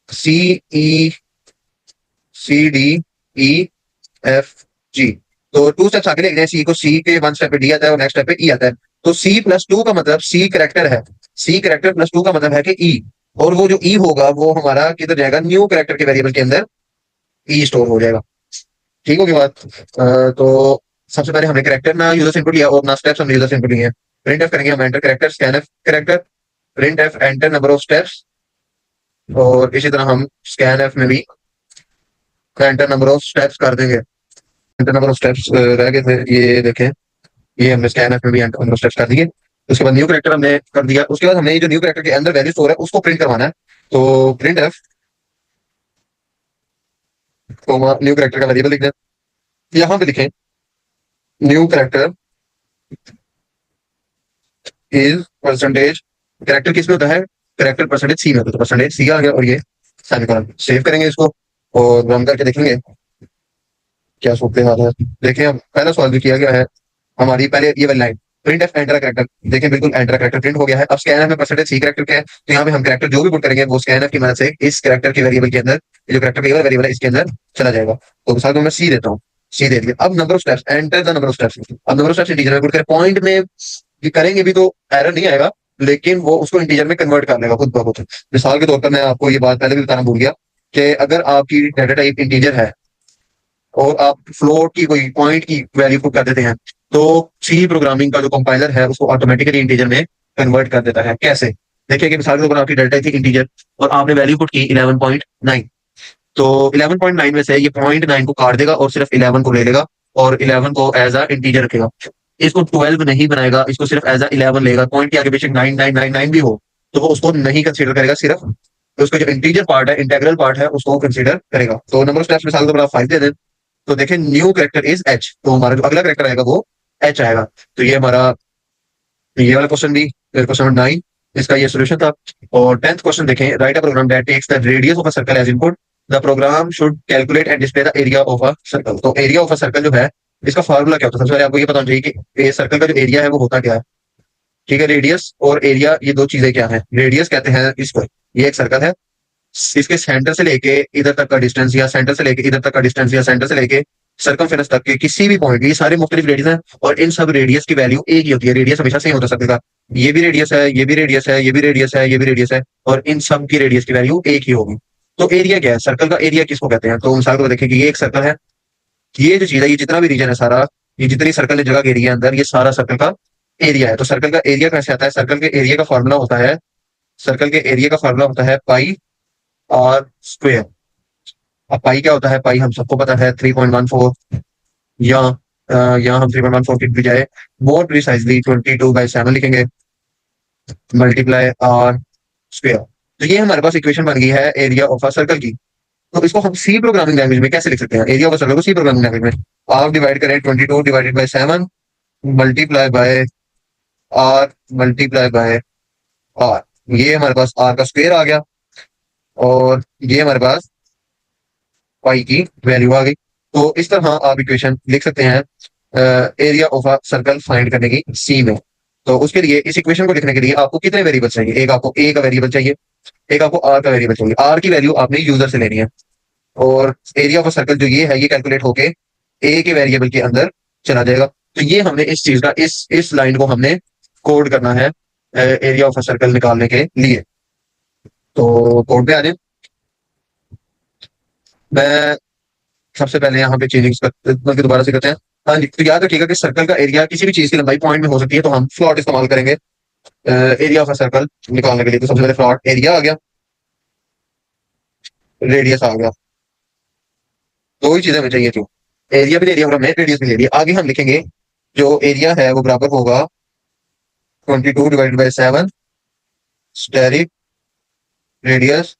C E, C D E F G. तो 2 स्टेप्स आगे लेके जाए, सी को, सी के 1 स्टेप पे डी आता है और नेक्स्ट स्टेप पे ई आता है। तो सी प्लस 2 का मतलब सी करेक्टर है, सी करेक्टर प्लस 2 का मतलब है कि ई, और वो जो ई होगा वो हमारा किधर जाएगा? न्यू करेक्टर के वेरिएबल के अंदर ई स्टोर हो जाएगा। ठीक होगी बात? तो सबसे पहले हमने करेक्टर ना यूजर इनपुट लिया और ना स्टेप्स हमने यूजर इनपुट लिए हैं। प्रिंट एफ करेंगे हम enter character, scan F character, print F enter number of steps, और इसी तरह हम स्कैन एफ में भी एंटर नंबर ऑफ स्टेप्स कर देंगे। एंटर नंबर ऑफ स्टेप्स रह गए थे, ये देखें, ये हमने स्कैन एफ में भी एंटर नंबर ऑफ स्टेप्स कर दिए। उसके बाद न्यू करेक्टर हमने कर दिया। उसके बाद हमने जो न्यू करेक्टर के अंदर वैल्यू स्टोर है उसको प्रिंट करवाना है। तो प्रिंट एफ न्यू करेक्टर का वेरिएबल लिख दें, यहाँ पे लिखें new character is percentage, character किस में होता है? करेक्टर परसेंटेज सी में होता है, तो परसेंटेज सी आ गया और ये सेमीकोलन। सेव करेंगे इसको और रन करके देखेंगे क्या सूरत हाल है। देखें, अब पहला सवाल जो किया गया है हमारी, पहले ये वाली line, print F enter character, देखिए बिल्कुल एंटर कैरेक्टर प्रिंट हो गया है। अब स्कैन एफ में परसेंटेज सी कैरेक्टर क्या है, तो यहाँ पे हम कैरेक्टर जो भी पुट करेंगे वो स्कैन एफ की मदद से इस कैरेक्टर के वेरिएबल के अंदर, ये जो कैरेक्टर का वेरिएबल है इसके अंदर चला जाएगा। तो मिसाल को मैं सी देता हूँ, सी दे दिया। अब number of steps, enter the number of steps. अब नंबर ऑफ स्टेप्स इंटीजर में पुट करें, पॉइंट में ये करेंगे भी तो एरर नहीं आएगा, लेकिन वो उसको इंटीजर में कन्वर्ट कर लेगा खुद ब खुद। मिसाल के तौर पर मैं आपको ये बात पहले भी बताना भूल गया कि अगर आपकी डाटा टाइप इंटीजर है और आप फ्लोट की कोई पॉइंट की वैल्यू पुट कर देते हैं, तो सी प्रोग्रामिंग का जो कंपाइलर है उसको ऑटोमेटिकली इंटीजर में कन्वर्ट कर देता है। कैसे? देखिए कि मिसाल के तौर पर आपकी डाटा थी इंटीजर और आपने वैल्यू पुट की 11.9, तो 11.9 में से ये 0.9 को काट देगा और सिर्फ 11 को ले लेगा और 11 को एज अ इंटीजर रखेगा। इसको 12 नहीं बनाएगा, इसको सिर्फ एज अ 11 लेगा। पॉइंट के आगे बेशक 9999 भी हो तो वो उसको नहीं कंसीडर करेगा, सिर्फ तो उसका जो इंटीजर पार्ट है, इंटेग्रल पार्ट है, उसको कंसीडर करेगा। तो नंबर ऑफ स्टेप्स मिसाल के तौर पर आप 5 दे दें, तो देखें न्यू कैरेक्टर इज एच, तो हमारा जो अगला कैरेक्टर आएगा वो एच आएगा। तो ये हमारा ये वाला क्वेश्चन भी, क्वेश्चन नंबर 9 इसका ये सोल्यूशन था। और 10th क्वेश्चन देखें, write a program that takes the radius of a circle as input, the program should calculate and display the area of a circle. तो एरिया ऑफ अ सर्कल जो है इसका फार्मूला क्या होता है, सबसे पहले आपको ये पता होना चाहिए कि ये सर्कल का जो एरिया है वो होता क्या है। ठीक है, रेडियस और एरिया ये दो चीजें क्या है। रेडियस कहते हैं इसको, ये एक सर्कल है, इसके सेंटर से लेके इधर तक का डिस्टेंस, या सेंटर से लेके इधर तक का डिस्टेंस, या सेंटर से लेके सर्कमफेरेंस तक के किसी भी पॉइंट, ये सारे मुख्तलिफ रेडियस हैं और इन सब रेडियस की वैल्यू एक ही होती है। रेडियस हमेशा सेम होता है सर्कल का, ये भी रेडियस है, ये भी रेडियस है, ये भी रेडियस है, ये भी रेडियस है, और इन सब की रेडियस की वैल्यू एक ही होगी। तो एरिया क्या है, सर्कल का एरिया किसको कहते हैं। तो मिसाल को देखें कि ये एक सर्कल है, ये जो चीज है, ये जितना भी रीजन है सारा, ये जितनी सर्कल ने जगह घेरी है अंदर, ये सारा सर्कल का एरिया है। तो सर्कल का एरिया कैसे आता है, सर्कल के एरिया का फॉर्मूला होता है, सर्कल के एरिया का फॉर्मूला होता है पाई आर स्क्वेयर। अब पाई क्या होता है, पाई हम सबको पता है 3.14, या यहाँ हम 3.14 की बजाय मोर प्रिसाइजली 22/7 लिखेंगे, मल्टीप्लाई आर स्क्वेयर। तो ये हमारे पास इक्वेशन बन गई है एरिया ऑफ अ सर्कल की। तो इसको हम सी प्रोग्रामिंग लैंग्वेज में कैसे लिख सकते हैं, एरिया ऑफ अ सर्कल को सी प्रोग्रामिंग लैंग्वेज में आप डिवाइड करें 22 divided by 7 multiply by R multiply by R, ये हमारे पास आर का स्क्वेयर आ गया और ये हमारे पास पाई की वैल्यू आ गई। तो इस तरह आप इक्वेशन लिख सकते हैं area of a circle find करने की सी में। तो उसके लिए इस इक्वेशन को लिखने के लिए आपको कितने वेरिएबल चाहिए, एक आपको ए का वेरिएबल चाहिए, एक आपको आर का वेरिएबल चाहिए। आर की वैल्यू आपने यूजर से लेनी है और एरिया ऑफ अ सर्कल जो ये है ये कैलकुलेट होके ए के वेरिएबल के अंदर चला जाएगा। तो ये हमने इस चीज का इस लाइन को हमने कोड करना है एरिया ऑफ अ सर्कल निकालने के लिए। तो कोड पे आ जाए, मैं सबसे पहले यहाँ पे चेंजिंग बल्कि दोबारा से करते हैं। हाँ जी, तो याद रखिएगा कि सर्कल का एरिया किसी भी चीज की लंबाई पॉइंट में हो सकती है, तो हम फ्लॉट इस्तेमाल करेंगे एरिया ऑफ अ सर्कल निकालने के लिए। तो सबसे पहले फ्लॉट एरिया आ गया, रेडियस आ गया, दो ही चीजें हमें चाहिए थी, एरिया भी ले लिया और हमने रेडियस भी ले लिया। आगे हम लिखेंगे जो एरिया है वो बराबर होगा 22 divided by 7 asterisk radius,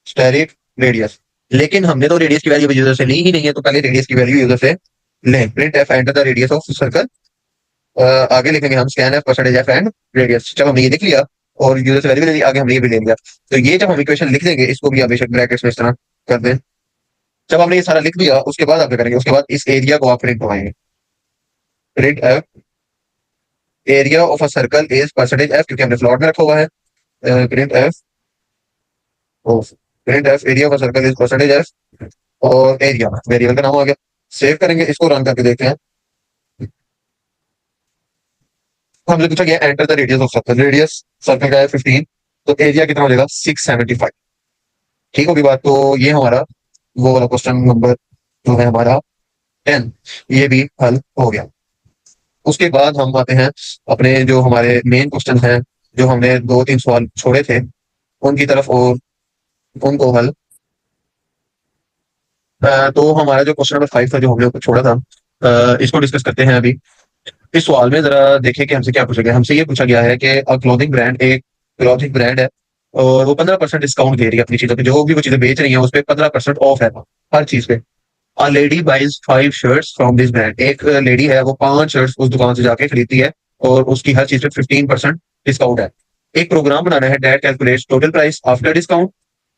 asterisk radius. लेकिन हमने तो रेडियस की वैल्यू यूजर से ली ही नहीं है, तो पहले रेडियस की वैल्यू यूजर से लें। Print F enter the radius of circle, आगे लिखेंगे हम scan F percentage F and radius. जब हमने ये लिख लिया और यूजर से वैल्यू ले ली, आगे हमने ये भी ले लिया। तो ये जब हम इक्वेशन लिख देंगे, इसको भी आप बेशक ब्रैकेट्स में इस तरह कर दें। जब आपने ये सारा लिख दिया उसके बाद आप क्या करेंगे, उसके बाद इस एरिया को आप प्रिंट करवाएंगे। Print F area of a circle is percentage F, क्योंकि हमने फ्लॉट में रखा हुआ है। Print F of print F area of a circle is percentage F और एरिया वेरिएबल का नाम आ गया। सेव करेंगे, इसको रन करके देखते हैं। हमसे पूछा गया enter the radius of circle, radius circle का है 15, तो एरिया कितना हो जाएगा 675। ठीक होगी बात। तो ये हमारा वो वाला क्वेश्चन नंबर जो है हमारा 10, ये भी हल हो गया। उसके बाद हम आते हैं अपने जो हमारे मेन क्वेश्चन हैं, जो हमने 2-3 सवाल छोड़े थे उनकी तरफ और उनको हल। तो हमारा जो क्वेश्चन नंबर 5 था जो हमने छोड़ा था, इसको डिस्कस करते हैं अभी। इस सवाल में जरा देखिए कि हमसे क्या पूछा गया। हमसे ये पूछा गया है कि क्लोथिंग ब्रांड एक क्लोथिंग ब्रांड है और वो 15% डिस्काउंट दे रही है अपनी चीजों पे, जो भी वो चीजें बेच रही है उस पर 15% ऑफ है हर चीज पे। A lady buys 5 shirts from this brand, एक लेडी है वो 5 शर्ट्स उस दुकान से जाके खरीदती है और उसकी हर चीज पे 15% डिस्काउंट है। एक प्रोग्राम बनाना है that calculates total price after discount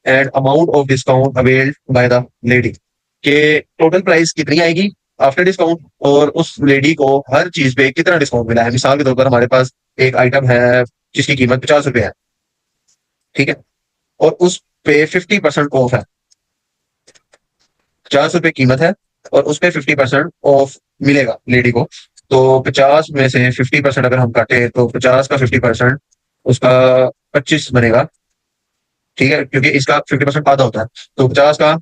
and amount of discount availed by the lady, के टोटल प्राइस कितनी आएगी आफ्टर डिस्काउंट, और उस लेडी को हर चीज पे कितना डिस्काउंट मिला है। मिसाल के तौर पर हमारे पास एक आइटम है जिसकी कीमत 50 रुपए है, ठीक है, और उस पे 50% ऑफ है। 50 रुपए कीमत है और उस पे 50% ऑफ मिलेगा लेडी को। तो 50 में से 50% अगर हम काटे तो 50 का 50% उसका 25 बनेगा, ठीक है, क्योंकि इसका 50% आधा होता है। तो 50 का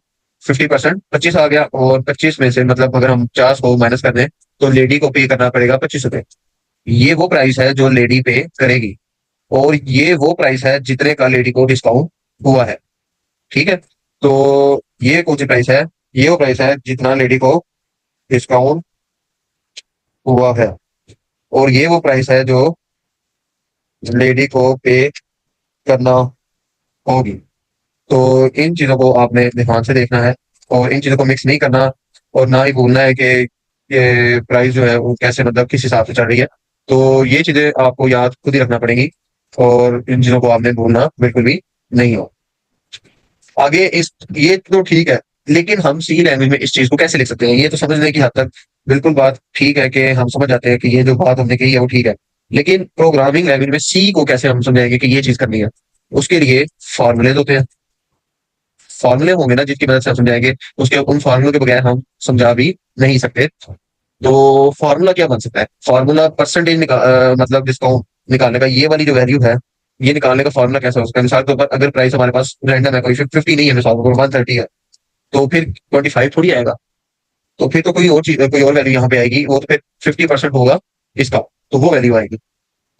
50% 25 आ गया, और 25 में से मतलब अगर हम 50 को माइनस कर दें तो लेडी को पे करना पड़ेगा 25 रुपए। ये वो प्राइस है जो लेडी पे करेगी, और ये वो प्राइस है जितने का लेडी को डिस्काउंट हुआ है, ठीक है। तो ये कौन सी प्राइस है? ये वो प्राइस है जितना लेडी को डिस्काउंट हुआ है, और ये वो प्राइस है जो लेडी को पे करना होगी। तो इन चीजों को आपने ध्यान से देखना है, और इन चीजों को मिक्स नहीं करना, और ना ही भूलना है कि ये प्राइस जो है वो कैसे मतलब किस हिसाब से चल रही है। तो ये चीजें आपको याद खुद ही रखना पड़ेगी, और इन चीजों को आपने भूलना बिल्कुल भी नहीं हो। आगे इस ये तो ठीक है, लेकिन हम सी लैंग्वेज में इस चीज को कैसे लिख सकते हैं? ये तो समझने की हद तक बिल्कुल बात ठीक है कि हम समझ जाते हैं कि ये जो बात हमने कही है वो ठीक है, लेकिन प्रोग्रामिंग लैंग्वेज में सी को कैसे हम समझाएंगे कि ये चीज करनी है? उसके लिए फॉर्मूले होते हैं, फॉर्मूले होंगे ना जिसकी मदद से हम समझाएंगे। उसके उन फॉर्मूलों के बगैर हम समझा भी नहीं सकते। तो फॉर्मूला क्या बन सकता है? फॉर्मूला परसेंटेज मतलब डिस्काउंट निकालने का, ये वाली जो वैल्यू है ये निकालने का फॉर्मूला कैसा हो सकता है? मिसाल के ऊपर अगर प्राइस हमारे पास रैंडम है, कोई 50 नहीं है, मिसाल को 130 है, तो फिर 25 थोड़ी आएगा। तो फिर तो कोई और चीज, कोई और वैल्यू यहाँ पे आएगी, वो तो फिर 50% होगा इसका, तो वो वैल्यू आएगी।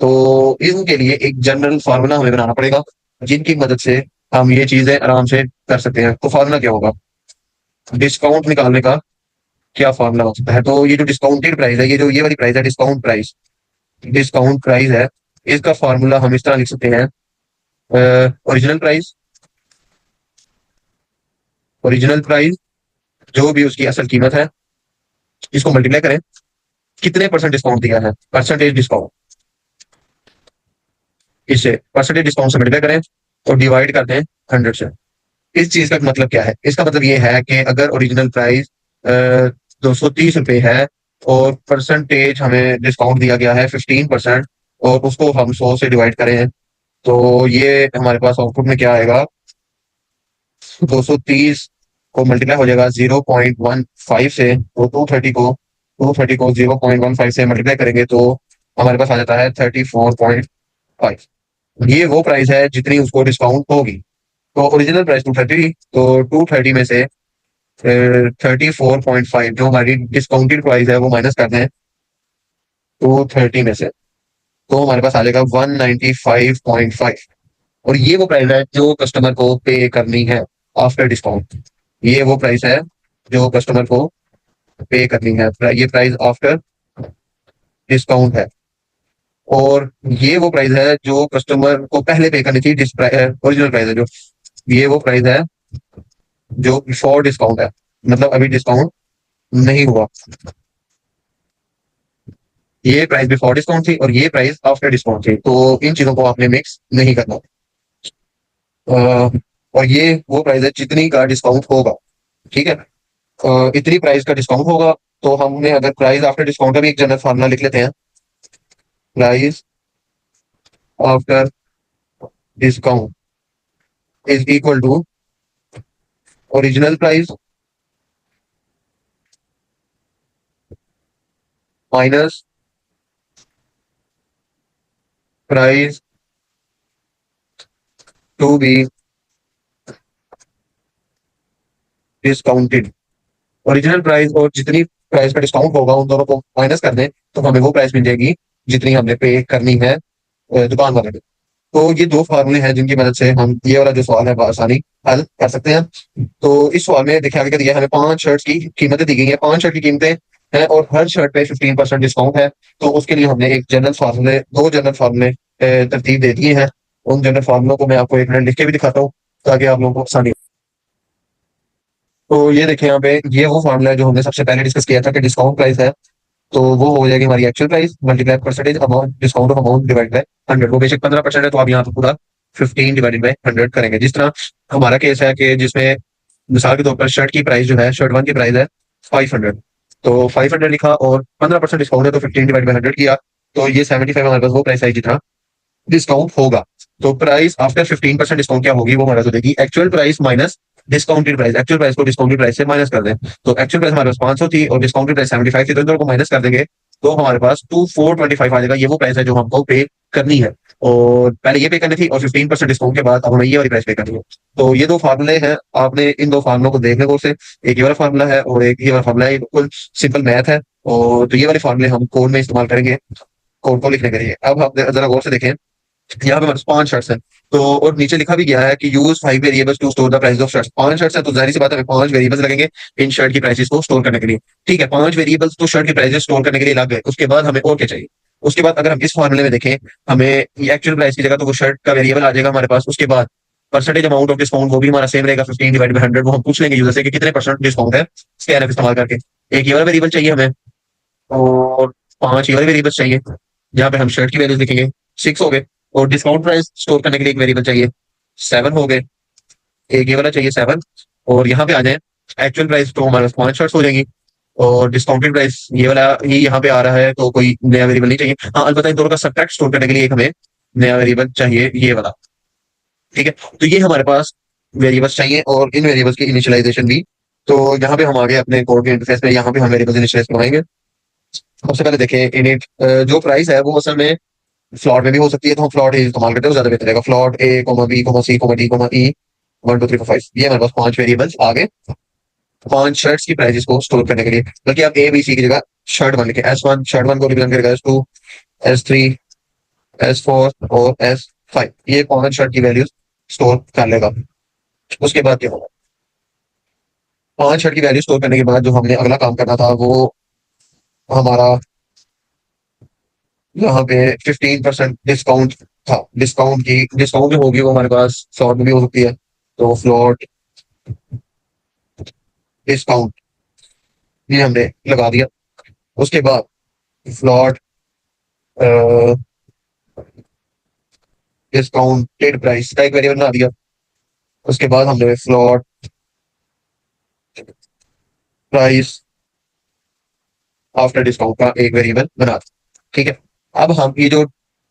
तो इनके लिए एक जनरल फार्मूला हमें बनाना पड़ेगा जिनकी मदद से हम ये चीजें आराम से कर सकते हैं। तो फार्मूला क्या होगा? डिस्काउंट निकालने का क्या फार्मूला हो सकता है? तो ये जो डिस्काउंटेड प्राइस है, ये जो ये वाली प्राइस है डिस्काउंट प्राइस, डिस्काउंट प्राइस है, इसका फार्मूला हम इस तरह लिख सकते हैं। ओरिजिनल प्राइस, ओरिजिनल प्राइस जो भी उसकी असल कीमत है, इसको मल्टीप्लाई करें कितने परसेंट डिस्काउंट दिया है, परसेंटेज डिस्काउंट, इससे परसेंटेज डिस्काउंट से मल्टीप्लाई करें और डिवाइड करते हैं 100 से। इस चीज का मतलब क्या है? इसका मतलब ये है कि अगर ओरिजिनल प्राइस 230 रुपए है और परसेंटेज हमें डिस्काउंट दिया गया है 15%, और उसको हम 100 से डिवाइड करें, तो ये हमारे पास आउटपुट में क्या आएगा? 230 को मल्टीप्लाई हो जाएगा 0.15 से, तो 230 को 0.15 से मल्टीप्लाई करेंगे तो हमारे पास आ जाता है 34.5। ये वो प्राइस है जितनी उसको डिस्काउंट होगी। तो ओरिजिनल प्राइस 230, तो 230 में से 34.5 जो हमारी डिस्काउंटेड प्राइस है वो माइनस कर दें 230 में से, तो हमारे पास आ जाएगा 195.5। और ये वो प्राइस है जो कस्टमर को पे करनी है आफ्टर डिस्काउंट। ये वो प्राइस है जो कस्टमर को पे करनी है, ये प्राइस आफ्टर डिस्काउंट है। और ये वो प्राइस है जो कस्टमर को पहले पे करनी थी, ओरिजिनल प्राइस है जो, ये वो प्राइस है जो बिफोर डिस्काउंट है, मतलब अभी डिस्काउंट नहीं हुआ। ये प्राइस बिफोर डिस्काउंट थी और ये प्राइस आफ्टर डिस्काउंट थी, तो इन चीजों को आपने मिक्स नहीं करना। और ये वो प्राइस है जितनी का डिस्काउंट होगा, ठीक है। इतनी प्राइस का डिस्काउंट होगा, तो हमने अगर प्राइस आफ्टर डिस्काउंट का भी एक जनरल फार्मूला लिख लेते हैं। Price after discount is equal to original price minus price to be discounted. Original price और जितनी प्राइस का डिस्काउंट होगा उन दोनों को माइनस कर दें तो हमें वो प्राइस मिल जाएगी जितनी हमने पे करनी है दुकान वाले को। तो ये दो फार्मूले हैं जिनकी मदद से हम ये वाला जो सवाल है आसानी हल कर सकते हैं। तो इस सवाल में देखिए आगे क्या दिया है, हमें 5 शर्ट्स की कीमतें दी गई हैं, 5 शर्ट की कीमतें हैं और हर शर्ट पे 15% डिस्काउंट है। तो उसके लिए हमने एक जनरल फार्मूले, दो जनरल फार्मूले तरतीब दे दिए हैं। उन जनरल फार्मूलों को मैं आपको एक मिनट लिख के भी दिखाता हूँ ताकि आप लोगों को आसानी हो। तो ये देखिए यहाँ पे ये वो फार्मूला है जो हमने सबसे पहले डिस्कस किया था कि डिस्काउंट प्राइस है तो वो हो जाएगी हमारी actual price multiply percentage amount discount of amount divide by 100। वो बेशक 15% है तो आप यहाँ पे पूरा 15 डिवाइडेड बाय 100 करेंगे। जिस तरह हमारा केस है कि जिसमें मिसाल के तौर पर शर्ट की प्राइस जो है, शर्ट वन की प्राइस है 500, तो 500 लिखा और 15% डिस्काउंट है तो 15 डिवाइड बाई 100 किया, तो ये 75 हमारे पास वो प्राइस आई जितना डिस्काउंट होगा। तो प्राइस आफ्टर 15% डिस्काउंट क्या होगी वो हमारे पास हो जाएगी actual price minus discounted price. Actual price को डिस्काउंटेड प्राइस से माइनस कर दें, तो एक्चुअल प्राइस हमारे पास 500 थी और डिस्काउंटेड प्राइस 75 थी, तो इन दोनों को माइनस कर देंगे तो हमारे पास 2425 आ जाएगा। ये वो प्राइस है जो हमको पे करनी है, और पहले ये पे करनी थी और 15% डिस्काउंट के बाद अब हमें ये वाली प्राइस पे करनी है। तो ये दो फार्मूले हैं, आपने इन दो फार्मूलों को देखने को से, एक ये वाला फार्मूला है और एक ये वाला फार्मूला है, बिल्कुल सिंपल मैथ है। और तो ये वाले फार्मूले हम कोड में इस्तेमाल करेंगे कोड को लिखने के लिए। अब आप जरा गौर से देखें, यहाँ पे हमारे पास 5 शर्ट्स हैं, तो और नीचे लिखा भी गया है कि use 5 variables to store the price of shirts. 5 shirts हैं तो जाहिर सी बात है हमें 5 वेरिएबल्स लगेंगे इन शर्ट की प्राइसेस को स्टोर करने के लिए। ठीक है, 5 वेरिएबल्स तो शर्ट की प्राइसेस स्टोर करने के लिए लग गए, उसके बाद हमें और क्या चाहिए? उसके बाद अगर हम इस फॉर्मूले में देखें, हमें एक्चुअल प्राइस की जगह तो वो शर्ट का वेरिएबल आ जाएगा हमारे पास। उसके बाद परसेंटेज अमाउंट ऑफ डिस्काउंट वो भी हमारा सेम रहेगा 15 डिवाइड बाई 100। वो हम पूछ लेंगे यूजर से कि कितने परसेंट डिस्काउंट है स्कैनर इस्तेमाल करके। एक ये वाला वेरिएबल चाहिए हमें और 5 ये वाले वेरिएबल्स चाहिए जहाँ पे हम शर्ट की वैल्यूज लिखेंगे, 6 हो गए। और डिस्काउंट प्राइस स्टोर करने के लिए एक वेरिएबल चाहिए, 7 हो गए। एक ये वाला चाहिए 7। और यहाँ पे आ जाए एक्चुअल प्राइस तो हमारे पास 5 शर्ट्स हो जाएंगी और डिस्काउंटेड प्राइस ये वाला ही यहाँ पे आ रहा है, तो कोई नया वेरिएबल नहीं चाहिए। हाँ अलबत्ता इन दोनों का सब्ट्रैक्ट स्टोर करने के लिए एक हमें नया वेरिएबल चाहिए, ये वाला। ठीक है, तो ये हमारे पास वेरिएबल्स चाहिए और इन वेरिएबल्स की इनिशियलाइजेशन भी। तो यहाँ पे हम आगे अपने कोड के इंटरफेस में यहाँ पे हम वेरिएबल्स इनिशियलाइज करवाएंगे। सबसे पहले देखें इनिट जो प्राइस है वो असल में फ्लॉट में भी हो सकती है, तो हम फ्लॉट इस्तेमाल करते हैं, ज्यादा बेहतर रहेगा। Float A comma B comma C comma D comma E 1 2 3 4 5, ये हमारे पास 5 वेरिएबल्स आ गए 5 शर्ट्स की प्राइसेस को स्टोर करने के लिए। बल्कि आप ए बी सी की जगह शर्ट वन लिखे, S1 शर्ट वन को रिप्रेजेंट करेगा, S2 S3 S4 और S5, ये 5 शर्ट की वैल्यूज स्टोर कर लेगा। उसके बाद क्या होगा, 5 शर्ट की वैल्यू स्टोर करने के बाद जो हमने अगला काम करना था वो हमारा यहाँ पे 15% डिस्काउंट था। डिस्काउंट जो होगी वो हमारे पास फ्लॉट में भी हो सकती है, तो फ्लॉट डिस्काउंट ये हमने लगा दिया। उसके बाद फ्लॉट डिस्काउंटेड प्राइस का एक वेरिएबल बना दिया। उसके बाद हमने फ्लॉट प्राइस आफ्टर डिस्काउंट का एक वेरिएबल बना दिया। ठीक है, अब हम ये जो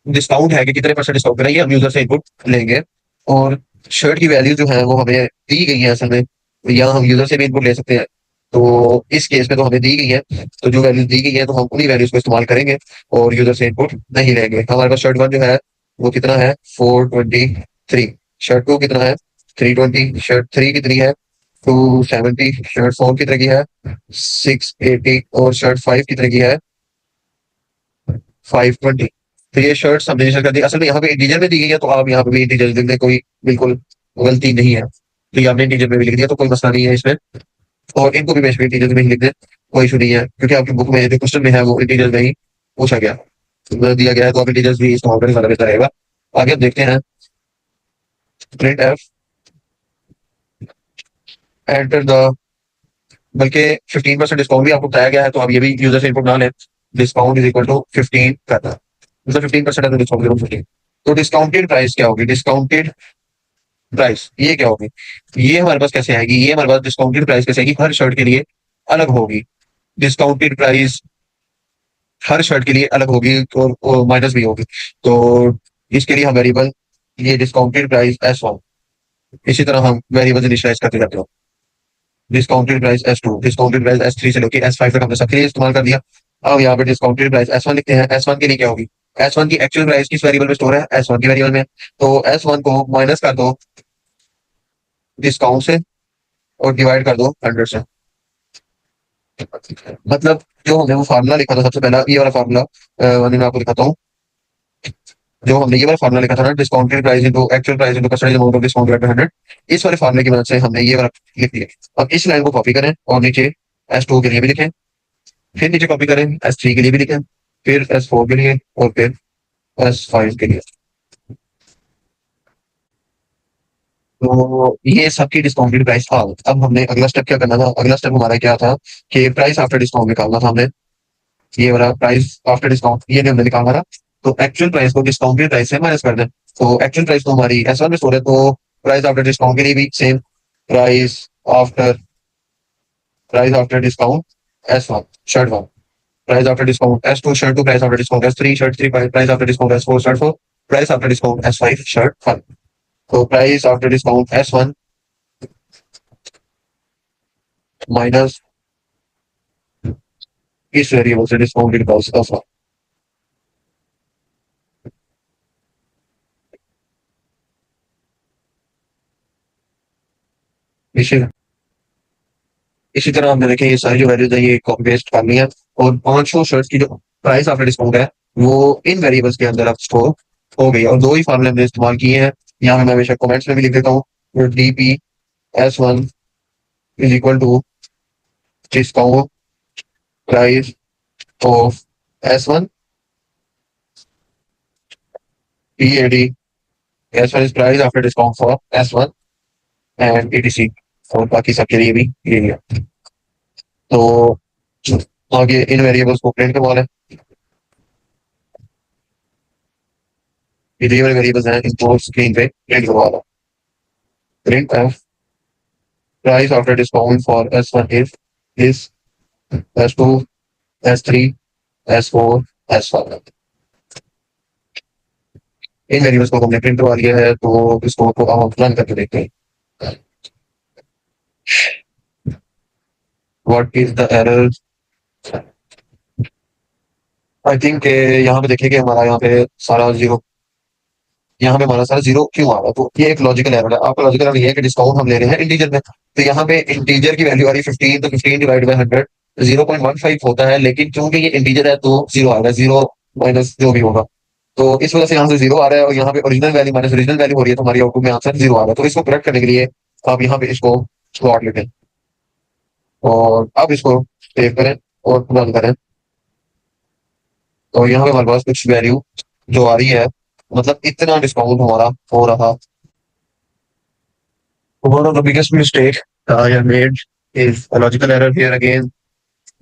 डिस्काउंट है कि कितने परसेंट डिस्काउंट करें, ये हम यूजर से इनपुट लेंगे और शर्ट की वैल्यू जो है वो हमें दी गई है असल में, या हम यूजर से भी इनपुट ले सकते हैं। तो इस केस में तो हमें दी गई है, तो जो वैल्यूज दी गई है तो हम उन्हीं वैल्यूज को इस्तेमाल करेंगे और यूजर से इनपुट नहीं लेंगे। हमारे पास शर्ट वन जो है वो कितना है 423, शर्ट टू कितना है 320, शर्ट थ्री कितनी है 270, शर्ट फोर कितने की है 680 और शर्ट फाइव कितने की है 520। तो ये शर्ट्स हमने रजिस्टर कर दी। असल में यहाँ पे इंटीजर में दी गई है, तो आप यहाँ पे भी इंटीजर लिख दें, कोई बिल्कुल गलती नहीं है। तो ये आपने इंटीजर में भी लिख दिया तो कोई मसला नहीं है इसमें, और इनको भी बेशक इंटीजर में ही लिख दें, कोई इशू नहीं है, क्योंकि आपकी बुक में जो क्वेश्चन में है वो इंटीजर में ही पूछा गया दिया गया है, तो आप इंटीजर्स भी इस्तेमाल करें, ज्यादा बेहतर रहेगा। आगे हम देखते हैं प्रिंट एफ एंटर द, बल्कि 15% डिस्काउंट भी आपको बताया गया है, तो आप ये भी यूजर से इनपुट ना लें। डिस्काउंट इज इक्वल टू 15 करना, मतलब 15% है तो डिस्काउंट 15। तो डिस्काउंटेड प्राइस क्या होगी, डिस्काउंटेड प्राइस ये क्या होगी, ये हमारे पास कैसे आएगी, ये हमारे पास डिस्काउंटेड प्राइस कैसे आएगी, हर शर्ट के लिए अलग होगी। डिस्काउंटेड प्राइस हर शर्ट के लिए अलग होगी और माइनस भी होगी। तो इसके लिए हम वेरिएबल ये डिस्काउंटेड प्राइस S1, इसी तरह हम वेरिएबल इनिशियलाइज करते जाते हैं। Discounted price S2, discounted price S3 से लेके S5 तक हमने सबके लिए इस्तेमाल कर दिया। अब यहाँ पे डिस्काउंटेड प्राइस S1 लिखते हैं। S1 के लिए क्या होगी, S1 की एक्चुअल प्राइस किस वेरिएबल में स्टोर है, S1 की वेरिएबल में, तो S1 को माइनस कर दो डिस्काउंट से और डिवाइड कर दो 100 से। मतलब जो हमने वो फार्मूला लिखा था सबसे पहला, ये वाला फार्मूला मैं आपको दिखाता हूँ। जो हमने ये वाला फार्मूला लिखा था ना, discounted price into actual price into percentage amount of discount divide by 100, इस वाले फार्मूले की मदद से हमने ये वाला लिख दिया। अब इस लाइन को कॉपी करें और नीचे S2 के लिए भी लिखें, फिर नीचे कॉपी करें S3 के लिए भी लिखें, फिर S4 के लिए और फिर S5 के लिए। तो ये सबकी डिस्काउंटेड प्राइस था। अब हमने अगला स्टेप क्या करना था, अगला स्टेप हमारा क्या था कि प्राइस आफ्टर डिस्काउंट निकालना था हमने। ये वाला प्राइस आफ्टर डिस्काउंट ये हमने निकालना था, तो एक्चुअल प्राइस को डिस्काउंटेड प्राइस से माइनस कर दें। तो एक्चुअल प्राइस तो हमारी S1 में स्टोर है, तो प्राइस आफ्टर डिस्काउंट के लिए भी same price after discount S1 shirt 1 price after discount, S2 shirt 2 price after discount, S3 shirt 3 price after discount, S4 shirt 4 price after discount, S5 shirt 1. So price after discount S1 minus इस वेरिएबल से डिस्काउंटेड प्राइस S1. इसी इसी तरह हमने देखे ये सारी जो वैल्यूज है ये कॉपी पेस्ट करनी है और 500 शर्ट्स की जो प्राइस आफ्टर डिस्काउंट है वो इन वेरिएबल्स के अंदर अब स्टोर हो गई और दो ही फार्मूले हमने इस्तेमाल किए हैं. यहाँ पे मैं हमेशा कमेंट्स में भी लिख देता हूँ DP S1 is equal to discount price of S1 PAD. S1 is price after discount for S1 and ETC और बाकी सबके लिए भी यही है. तो आगे इन वेरिएबल्स को प्रिंट करवा लें. ये वाले वेरिएबल्स हैं इनको स्क्रीन पे प्रिंट करवा लो. Print F price after discount for S1 if this S2 S3 S4 S5. इन वेरिएबल्स को हमने प्रिंट करवा लिया है तो इसको तो अब हम रन करके देखते हैं. What is the error. I think यहाँ पे देखिए कि हमारा यहाँ पे सारा जीरो, यहाँ पे हमारा सारा जीरो क्यों आ रहा है. तो ये एक लॉजिकल एरर है. आपका लॉजिकल एरर ये है कि डिस्काउंट हम ले रहे हैं इंटीजर में. तो यहाँ पे इंटीजर की वैल्यू आ रही है 15 तो 15 डिवाइड बाई 100 0.15 होता है लेकिन क्योंकि ये इंटीजर है तो जीरो आ रहा है. जीरो माइनस जो भी होगा तो इस वजह से यहाँ से जीरो आ रहा है और यहाँ पे original value minus original value हो रही है तो हमारी आउटपुट में आंसर जीरो आ रहा है. तो इसको करेक्ट करने के लिए आप यहाँ पे इसको प्लॉट लिखें और अब इसको सेव करें और रन करें. तो यहाँ पे हमारे पास कुछ वैल्यू जो आ रही है मतलब इतना डिस्काउंट हमारा हो रहा. One of the biggest mistake I have made is a logical error here again.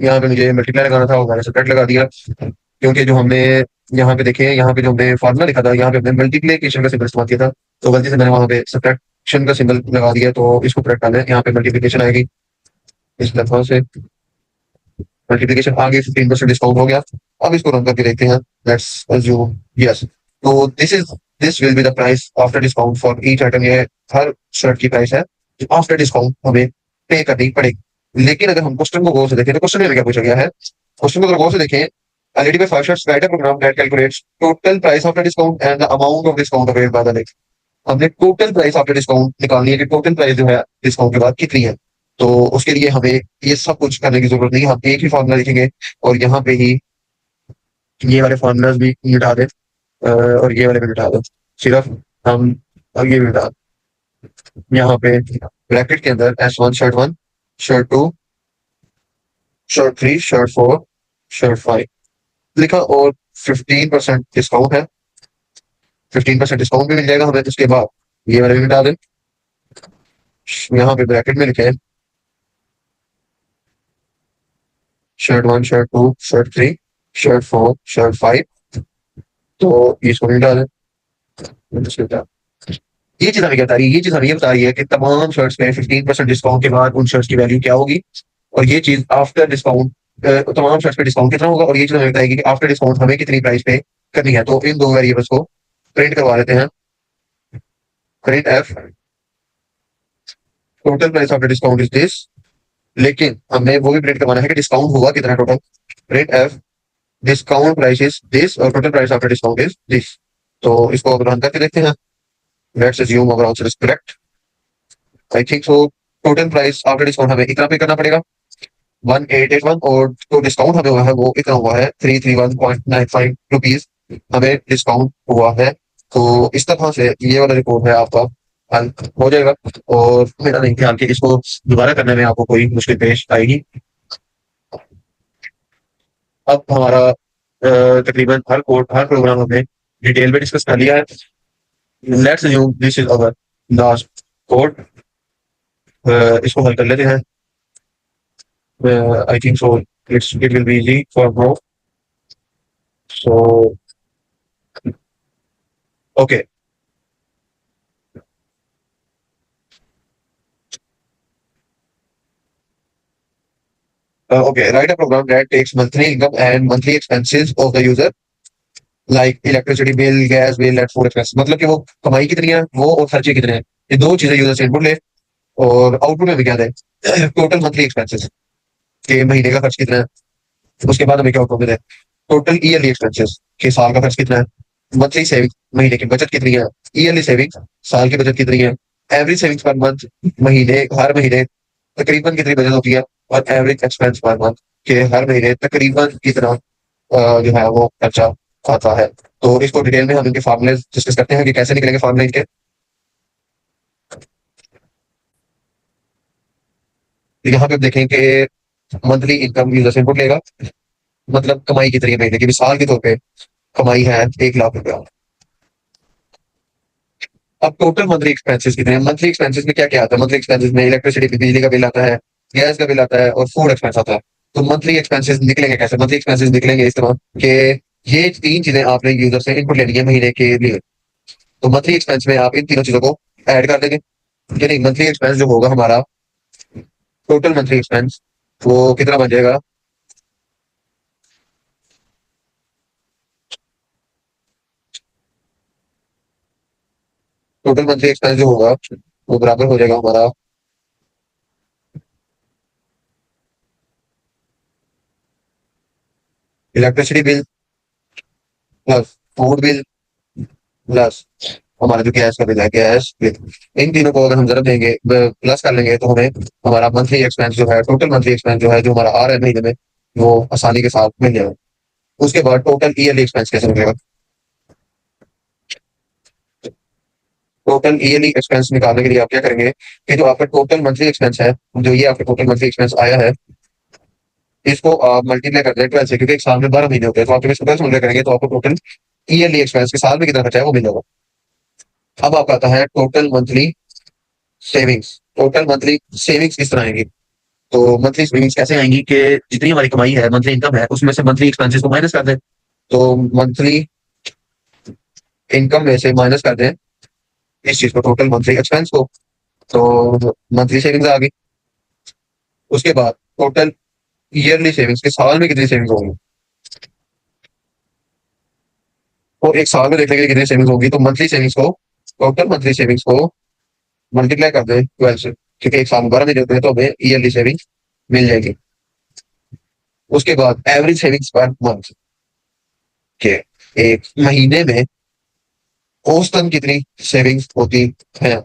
यहाँ पे मुझे मल्टीप्लाई लगाना था और मैंने सब्ट्रैक्ट लगा दिया क्योंकि जो हमने यहाँ पे देखे यहाँ पे जो हमने फार्मूला लिखा था यहाँ पे हमने मल्टीप्लिकेशन का सिंबल इस्तेमाल किया था तो गलती से मैंने वहां पे सब्ट्रैक्शन का सिंबल लगा दिया. तो इसको करेक्ट करना है. यहाँ पे मल्टीप्लिकेशन आएगी इस तरह से. मल्टीप्लिकेशन आ गई 15% डिस्काउंट हो गया. अब इसको रन करके देखते हैं. Let's assume yes. तो this will be the price after discount for each item. ये हर शर्ट की प्राइस है जो आफ्टर डिस्काउंट हमें पे करनी पड़ेगी. लेकिन अगर हम क्वेश्चन को गौर से देखें तो क्वेश्चन में क्या पूछा गया है. क्वेश्चन को अगर गौर से देखें एलईडी में 5 shirts write program that calculates total price after discount and the amount of discount available by the next. हमने टोटल प्राइस आफ्टर डिस्काउंट निकालनी है कि टोटल प्राइस जो है डिस्काउंट के बाद कितनी है. तो उसके लिए हमें ये सब कुछ करने की जरूरत नहीं है. हम एक ही फॉर्मूला लिखेंगे और यहाँ पे ही ये वाले फॉर्मूलाज भी मिटा दें और ये वाले भी मिटा दें. सिर्फ हम अब ये मिटा यहाँ पे ब्रैकेट के अंदर S1 shirt 1 shirt 2 shirt 3 shirt 4 shirt 5 लिखा और 15% डिस्काउंट है. 15% डिस्काउंट भी मिल जाएगा हमें. उसके बाद ये वाले भी मिटा दें. यहाँ पे ब्रैकेट में लिखे shirt 1 shirt 2 shirt 3 shirt 4 shirt 5 तो इसको भी मिटा दें. ये चीज हमें क्या बता रही है. ये चीज हमें ये बता रही है कि तमाम शर्ट्स में 15% डिस्काउंट के बाद उन शर्ट्स की वैल्यू क्या होगी और ये चीज आफ्टर डिस्काउंट तमाम शर्ट्स पे डिस्काउंट कितना होगा और ये चीज हमें बताएगी कि आफ्टर डिस्काउंट हमें कितनी प्राइस पे करनी है. तो इन दो वेरिएबल्स को प्रिंट करवा लेते हैं. Print F total price after discount is this. लेकिन हमें वो भी प्रिंट करवाना है कि डिस्काउंट हुआ कितना total. Print F discount price is this और total price after discount is this. तो इसको अब रन करके देखते हैं. Let's assume our answer is correct. I think so. Total price after discount हमें इतना पे करना पड़ेगा 1881 और जो डिस्काउंट हमें हुआ है वो इतना हुआ है 331.95 रुपीज हमें डिस्काउंट हुआ है. तो इस तरह से ये वाला रिपोर्ट है आपका हल हो जाएगा और मेरा नहीं ख्याल कि इसको दोबारा करने में आपको कोई मुश्किल पेश आएगी. अब हमारा तकरीबन हर कोड हर प्रोग्राम हमने डिटेल में डिस्कस कर लिया है. Let's assume this is our last code. इसको हल कर लेते हैं. I think so. It will be easy for both. So okay. Okay, write a program that takes monthly income and monthly expenses of the user, like electricity bill, gas bill and food expenses. मतलब कि वो कमाई कितनी है वो और खर्चे कितने हैं, ये दो चीजें यूजर से इनपुट ले, और आउटपुट में भी क्या दे, टोटल मंथली एक्सपेंसेस के महीने का खर्च कितना है। उसके बाद हमें क्या आउटपुट में दे, टोटल ईयरली एक्सपेंसेस के साल का खर्च कितना है, मंथली सेविंग महीने की बचत कितनी है, ईयरली सेविंग साल की बचत कितनी है, एवरेज सेविंग्स पर मंथ महीने हर महीने तकरीबन कितनी बचत होती है, और एवरेज एक्सपेंस पर मंथ के हर महीने तकरीबन कितना जो है वो खर्चा आता है। तो इसको डिटेल में हम इनके फार्मूले डिस्कस करते हैं कि कैसे निकलेंगे फार्मूले इनके। तो यहाँ पे आप देखें कि मंथली इनकम यूजर से इनपुट लेगा, मतलब कमाई कितनी है महीने की, मिसाल के तौर पे कमाई है 1 लाख रुपया। अब टोटल मंथली एक्सपेंसेस कितने हैं, मंथली एक्सपेंसेस में क्या क्या आता है, मंथली एक्सपेंसेस में इलेक्ट्रिसिटी बिजली का बिल आता है, गैस का बिल आता है और फूड एक्सपेंस आता है। तो मंथली एक्सपेंसेस निकलेंगे कैसे, मंथली एक्सपेंसेस निकलेंगे इस तरह कि ये तीन चीजें आपने यूजर से इनपुट लेनी है महीने के लिए। तो मंथली एक्सपेंस में आप इन तीनों चीजों को ऐड कर देंगे, यानी मंथली एक्सपेंस जो होगा हमारा, टोटल मंथली एक्सपेंस वो कितना बन जाएगा, टोटल मंथली एक्सपेंस जो होगा वो बराबर हो जाएगा हमारा electricity bill plus food bill plus हमारा जो गैस का बिल है, गैस बिल। इन तीनों को अगर हम जरा देंगे प्लस कर लेंगे तो हमें हमारा मंथली एक्सपेंस जो है, टोटल मंथली एक्सपेंस जो है जो हमारा आ रहा है महीने में, वो आसानी के साथ मिल जाएगा। उसके बाद टोटल ईयरली एक्सपेंस कैसे निकलेगा, टोटल ईयरली एक्सपेंस निकालने के लिए आप क्या करेंगे कि जो आपका टोटल मंथली एक्सपेंस है, जो ये आपका टोटल मंथली एक्सपेंस आया है, इसको आप मल्टीप्लाई कर दें 12 से, क्योंकि एक साल में 12 महीने होते हैं, तो आप जब इसको 12 से मल्टीप्लाई करेंगे तो आपको टोटल ईयरली एक्सपेंस के साल में कितना खर्चा है वो मिल जाएगा। अब आपका आता है total monthly savings. Total monthly savings किस तरह आएंगी, तो मंथली सेविंग्स कैसे आएंगी कि जितनी हमारी कमाई है, मंथली इनकम है, उसमें से मंथली एक्सपेंसेस को माइनस कर दें। तो मंथली इनकम में से माइनस कर दें इस चीज को, टोटल मंथली एक्सपेंस को, तो मंथली सेविंग्स आ गई। उसके बाद टोटल ईयरली सेविंग्स के साल में कितनी सेविंग्स होंगी, तो एक साल में देख लेंगे कितनी सेविंग्स होगी। तो मंथली सेविंग्स को, टोटल मंथली सेविंग्स को मल्टीप्लाई कर दें 12 से, क्योंकि एक साल में 12 महीने होते हैं, तो हमें ईयरली सेविंग्स मिल जाएगी। उसके बाद एवरेज सेविंग्स पर मंथ के, एक महीने में औसतन कितनी सेविंग्स होती है।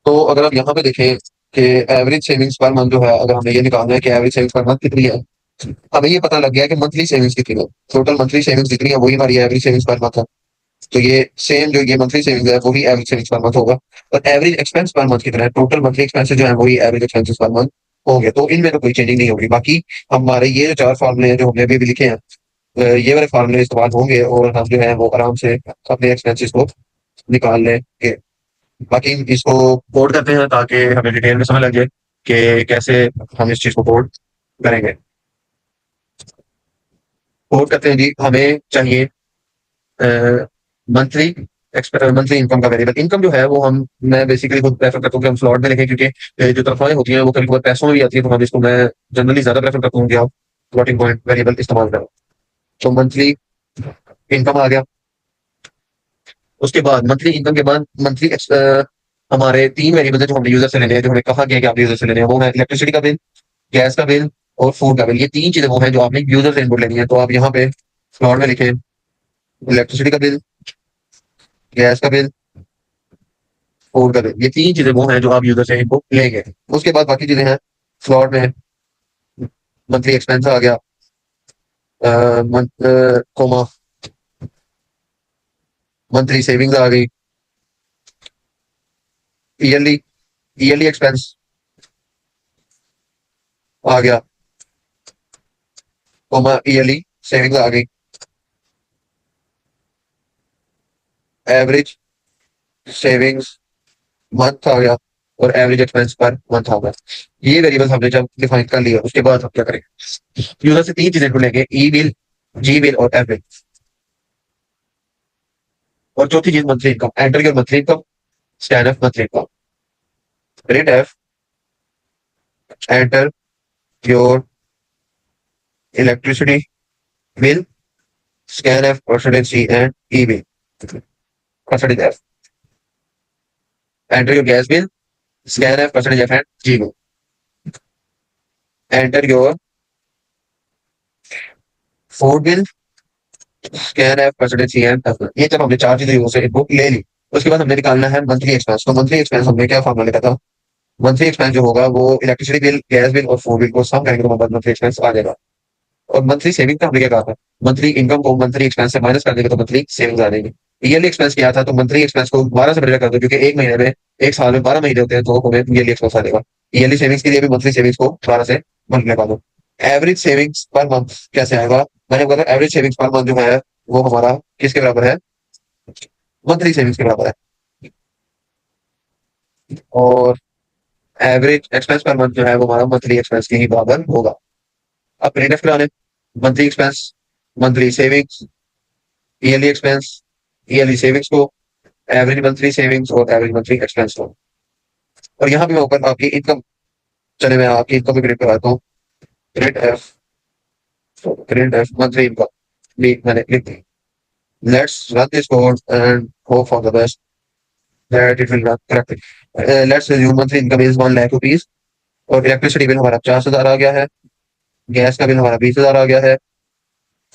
तो अगर आप यहाँ पे देखें कि एवरेज सेविंग्स पर मंथ जो है, अगर हमें ये निकालना है कि एवरेज सेविंग्स पर मंथ कितनी है, हमें ये पता लग गया कि मंथली सेविंग्स कितनी है, टोटल मंथली सेविंग्स जितनी है वही हमारी एवरेज सेविंग्स पर मंथ है। तो ये सेम जो ये मंथली सेविंग्स है वही एवरेज सेविंग्स पर मंथ होगा। और एवरेज एक्सपेंस पर मंथ कितना है, टोटल मंथली एक्सपेंसेस जो है वही एवरेज एक्सपेंसेस पर मंथ हो गए। तो इनमें तो कोई चेंजिंग नहीं होगी। बाकी हमारे ये जो चार फॉर्मूले हैं जो हमने अभी भी लिखे हैं, ये वाले फार्मूले इस्तेमाल होंगे और हम जो है वो आराम से अपने एक्सपेंसेस को निकाल लेंगे। बाकी इसको कोड करते हैं ताकि हमें डिटेल में समझ लग जाए कि कैसे हम इस चीज को कोड करेंगे। कोड करते हैं जी, हमें चाहिए मंथली मंथली इनकम का वेरिएबल। इनकम जो है वो हम, मैं बेसिकली खुद प्रेफर करता हूँ कि हम फ्लॉट में लिखें, क्योंकि जो तनख्वाहें होती हैं वो कभी कभार पैसों में भी आती है, तो हम इसको, मैं जनरली ज्यादा प्रेफर करता हूँ कि आप फ्लोटिंग पॉइंट वेरिएबल इस्तेमाल करें। तो मंथली इनकम आ गया। उसके बाद मंथली इनकम के बाद मंथली हमारे तीन वेरिएबल जो हमने यूजर से लेने हैं, जो हमें कहा गया कि आप यूजर से लेने हैं, वो है इलेक्ट्रिसिटी का बिल, गैस का बिल और फूड का बिल। ये तीन चीजें वो हैं जो आपने यूजर से इनपुट लेनी है। तो आप यहाँ पे फ्लॉट में लिखें इलेक्ट्रिसिटी का बिल, गैस का बिल, फूड का बिल। ये तीन चीजें वो हैं जो आप यूजर से इनपुट लेंगे। उसके बाद बाकी चीजें हैं फ्लॉट में, मंथली एक्सपेंस आ गया, कोमा मंथली सेविंग्स आ गई, ईयरली ईयरली एक्सपेंस आ गया, कोमा ईयरली सेविंग्स आ गई, एवरेज सेविंग्स मंथ आ गया और एवरेज एक्सपेंस पर मंथ आ गया। ये वेरिएबल्स हमने जब डिफाइन कर लिया, उसके बाद हम क्या करेंगे, यूजर से तीन चीजें ढूंढेंगे, ई बिल, जी बिल और एफ बिल। और चौथी चीज monthly income, enter your monthly income, scanf monthly income, print F, enter your electricity bill, scan F percentage C and E bill, percentage F, enter your gas bill, scan F percentage F and G bill, enter your food bill, scan F percentage C and F. ये जब हमने चार चीजें यूज से बुक ले ली, उसके बाद हमने निकालना है मंथली एक्सपेंस। तो मंथली एक्सपेंस हमने क्या फॉर्मूला लिखा था, मंथली एक्सपेंस जो होगा वो इलेक्ट्रिसिटी बिल, गैस बिल और फूड बिल को सम करेंगे तो हमारे पास मंथली एक्सपेंस आ जाएगा। और मंथली सेविंग का हमने क्या कहा था, मंथली इनकम को मंथली एक्सपेंस से माइनस कर देंगे तो मंथली सेविंग्स आ जाएगी। ईयरली एक्सपेंस किया था तो मंथली एक्सपेंस को 12 से मल्टीप्लाई कर दो, क्योंकि एक महीने में, एक साल में 12 महीने होते हैं, तो हमें ईयरली एक्सपेंस आ जाएगा। ईयरली सेविंग्स के लिए भी मंथली सेविंग्स को 12 से मल्टीप्लाई कर दो। एवरेज सेविंग्स पर मंथ कैसे आएगा, मैंने बोला एवरेज सेविंग्स पर मंथ जो है वो हमारा किसके बराबर है, मंथली सेविंग्स के बराबर है। और एवरेज एक्सपेंस पर मंथ जो है वो हमारा मंथली एक्सपेंस के ही बराबर होगा। अब प्रिंट एफ कराने, monthly expense, monthly savings, yearly expense, yearly savings को, एवरेज मंथली सेविंग्स और एवरेज मंथली एक्सपेंस को। और यहाँ पे मैं ऊपर आपकी इनकम, चले मैं आपकी इनकम भी प्रिंट करवाता हूँ। Print F, print F monthly income मैंने लिख दी। Let's run this code and hope for the best that it will run correctly. Let's assume monthly income is 1 lakh rupees और इलेक्ट्रिसिटी बिल हमारा 50,000 आ गया है, गैस का बिल हमारा 20,000 आ गया है,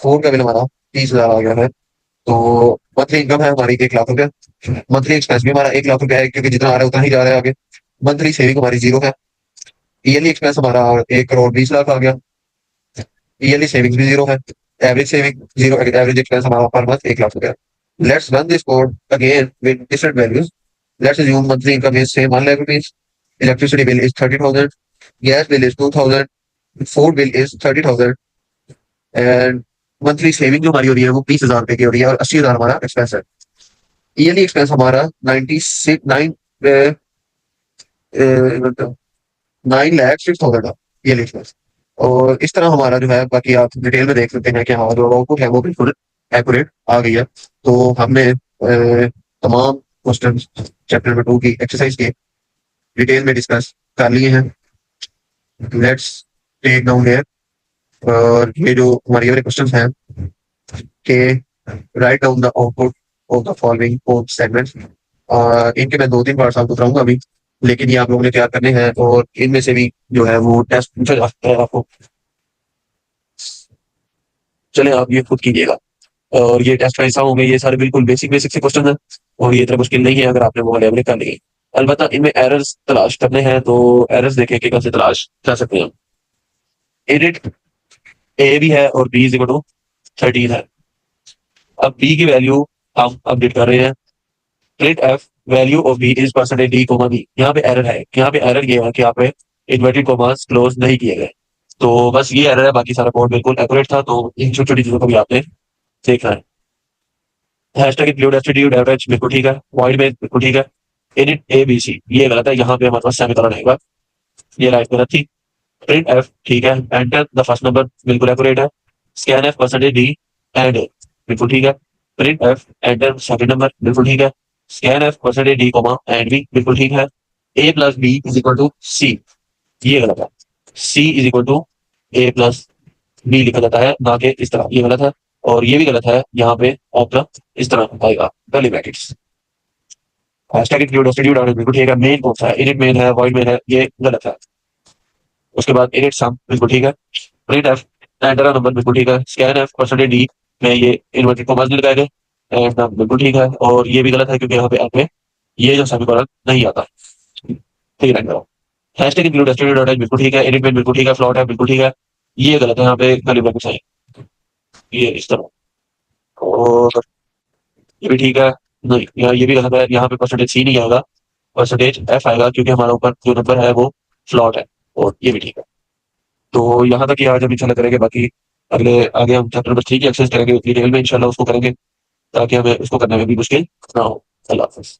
फूड का बिल हमारा 30,000 आ गया है। तो मंथली इनकम है हमारी 1 लाख रुपया, मंथली एक्सपेंस भी हमारा 1 लाख रुपया है, क्योंकि जितना आ रहा है उतना ही जा रहा है आगे। मंथली सेविंग हमारी 0 है, ईयरली एक्सपेंस हमारा 1,20,00,000 आ गया, ईयरली सेविंग्स भी 0 है, एवरेज सेविंग 0, एवरेज एक्सपेंस हमारा पर मंथ 1 लाख रुपया। Let's run this code again with different values. Let's assume monthly income is same 1 lakh rupees, electricity bill is 30,000, gas bill is 2,000, food bill is 30,000 and monthly saving जो हमारी हो रही है वो 20,000 रुपए की हो रही है और 80,000 हमारा एक्सपेंस है। ईयरली एक्सपेंस हमारा 9,06,000 ईयरली एक्सपेंस। और इस तरह हमारा जो है, बाकी आप डिटेल में देख सकते हैं कि हमारा जो आउटपुट है वो बिल्कुल एक्यूरेट आ गई है। तो हमने तमाम क्वेश्चन चैप्टर नंबर 2 की एक्सरसाइज के डिटेल में डिस्कस कर लिए हैं। Let's take down here. और ये जो हमारे वाले क्वेश्चन हैं कि write down the output of the following code segments, इनके मैं 2-3 पार्ट्स आपको बताऊंगा अभी, लेकिन ये आप लोगों ने तैयार करने हैं और इनमें से भी जो है वो टेस्ट पूछा जा सकता है आपको। चले आप ये खुद कीजिएगा। और ये टेस्ट का हिस्सा होंगे, ये सारे बिल्कुल बेसिक बेसिक से क्वेश्चन है और ये इतना मुश्किल नहीं है अगर आपने वो लेवल कर लिए। अलबत्ता इनमें एरर्स तलाश करने हैं, तो एरर्स देखें कि कैसे तलाश कर सकते हैं। एडिट ए भी है और बी इज इक्वल टू 13 है। अब बी की वैल्यू हम अपडेट कर रहे हैं। Print F value of B is percentage D comma B. यहाँ पे एरर है, यहाँ पे एरर ये है कि यहाँ पे इन्वर्टेड कोमास क्लोज नहीं किए गए। तो बस ये एरर है, बाकी सारा कोड बिल्कुल एक्यूरेट था। तो इन छोटी छोटी चीजों को भी आपने देखना है। हैशटैग इंक्लूड एसटीडी एवरेज बिल्कुल ठीक है, वॉइड में बिल्कुल ठीक है। एडिट ए बी सी ये गलत है, यहाँ पे हमारे पास सेमीकोलन आएगा, ये लाइफ गलत थी। प्रिंट एफ ठीक है, एंटर द फर्स्ट नंबर बिल्कुल एक्यूरेट है। Scan F percentage D and A बिल्कुल ठीक है। Print F enter second number बिल्कुल ठीक है। Scan F percentage D comma and B बिल्कुल ठीक है। A plus B is equal to C ये गलत है। C is equal to A plus B लिखा जाता है, ना कि इस तरह, ये गलत है। और ये भी गलत है, यहाँ पे ऑप्शन इस तरह आएगा curly brackets. Hashtag include STD बिल्कुल ठीक है। मेन कौन सा है, इनिट मेन है, वॉइड मेन है, ये गलत है। उसके बाद इनिट सम बिल्कुल ठीक है। प्रिंट एफ एंटर नंबर बिल्कुल ठीक है। स्कैन एफ परसेंटेज डी में ये इन्वर्टेड कॉमास नहीं लगाए गए, एंड बिल्कुल ठीक है। और ये भी गलत है क्योंकि यहाँ पे एफ में ये जो सेमीकोलन नहीं आता। ठीक है, हैशटैग इंक्लूड एसटीडी बिल्कुल ठीक है। एडिट में बिल्कुल ठीक है। फ्लॉट है बिल्कुल ठीक है। ये गलत है, यहाँ पे कर्ली ब्रैकेट्स है, ये इस तरह। और ये भी ठीक है, नहीं ये भी गलत है, यहाँ पे परसेंटेज सी नहीं आएगा, परसेंटेज एफ आएगा, क्योंकि हमारा ऊपर जो नंबर है वो फ्लॉट है। और ये भी ठीक है। तो यहाँ तक ये आज हम इंशाल्लाह करेंगे। बाकी अगले आगे हम चैप्टर नंबर 3 की एक्सरसाइज करेंगे डिटेल में इंशाल्लाह, उसको करेंगे ताकि हमें उसको करने में भी मुश्किल ना हो। अल्लाह हाफिज़।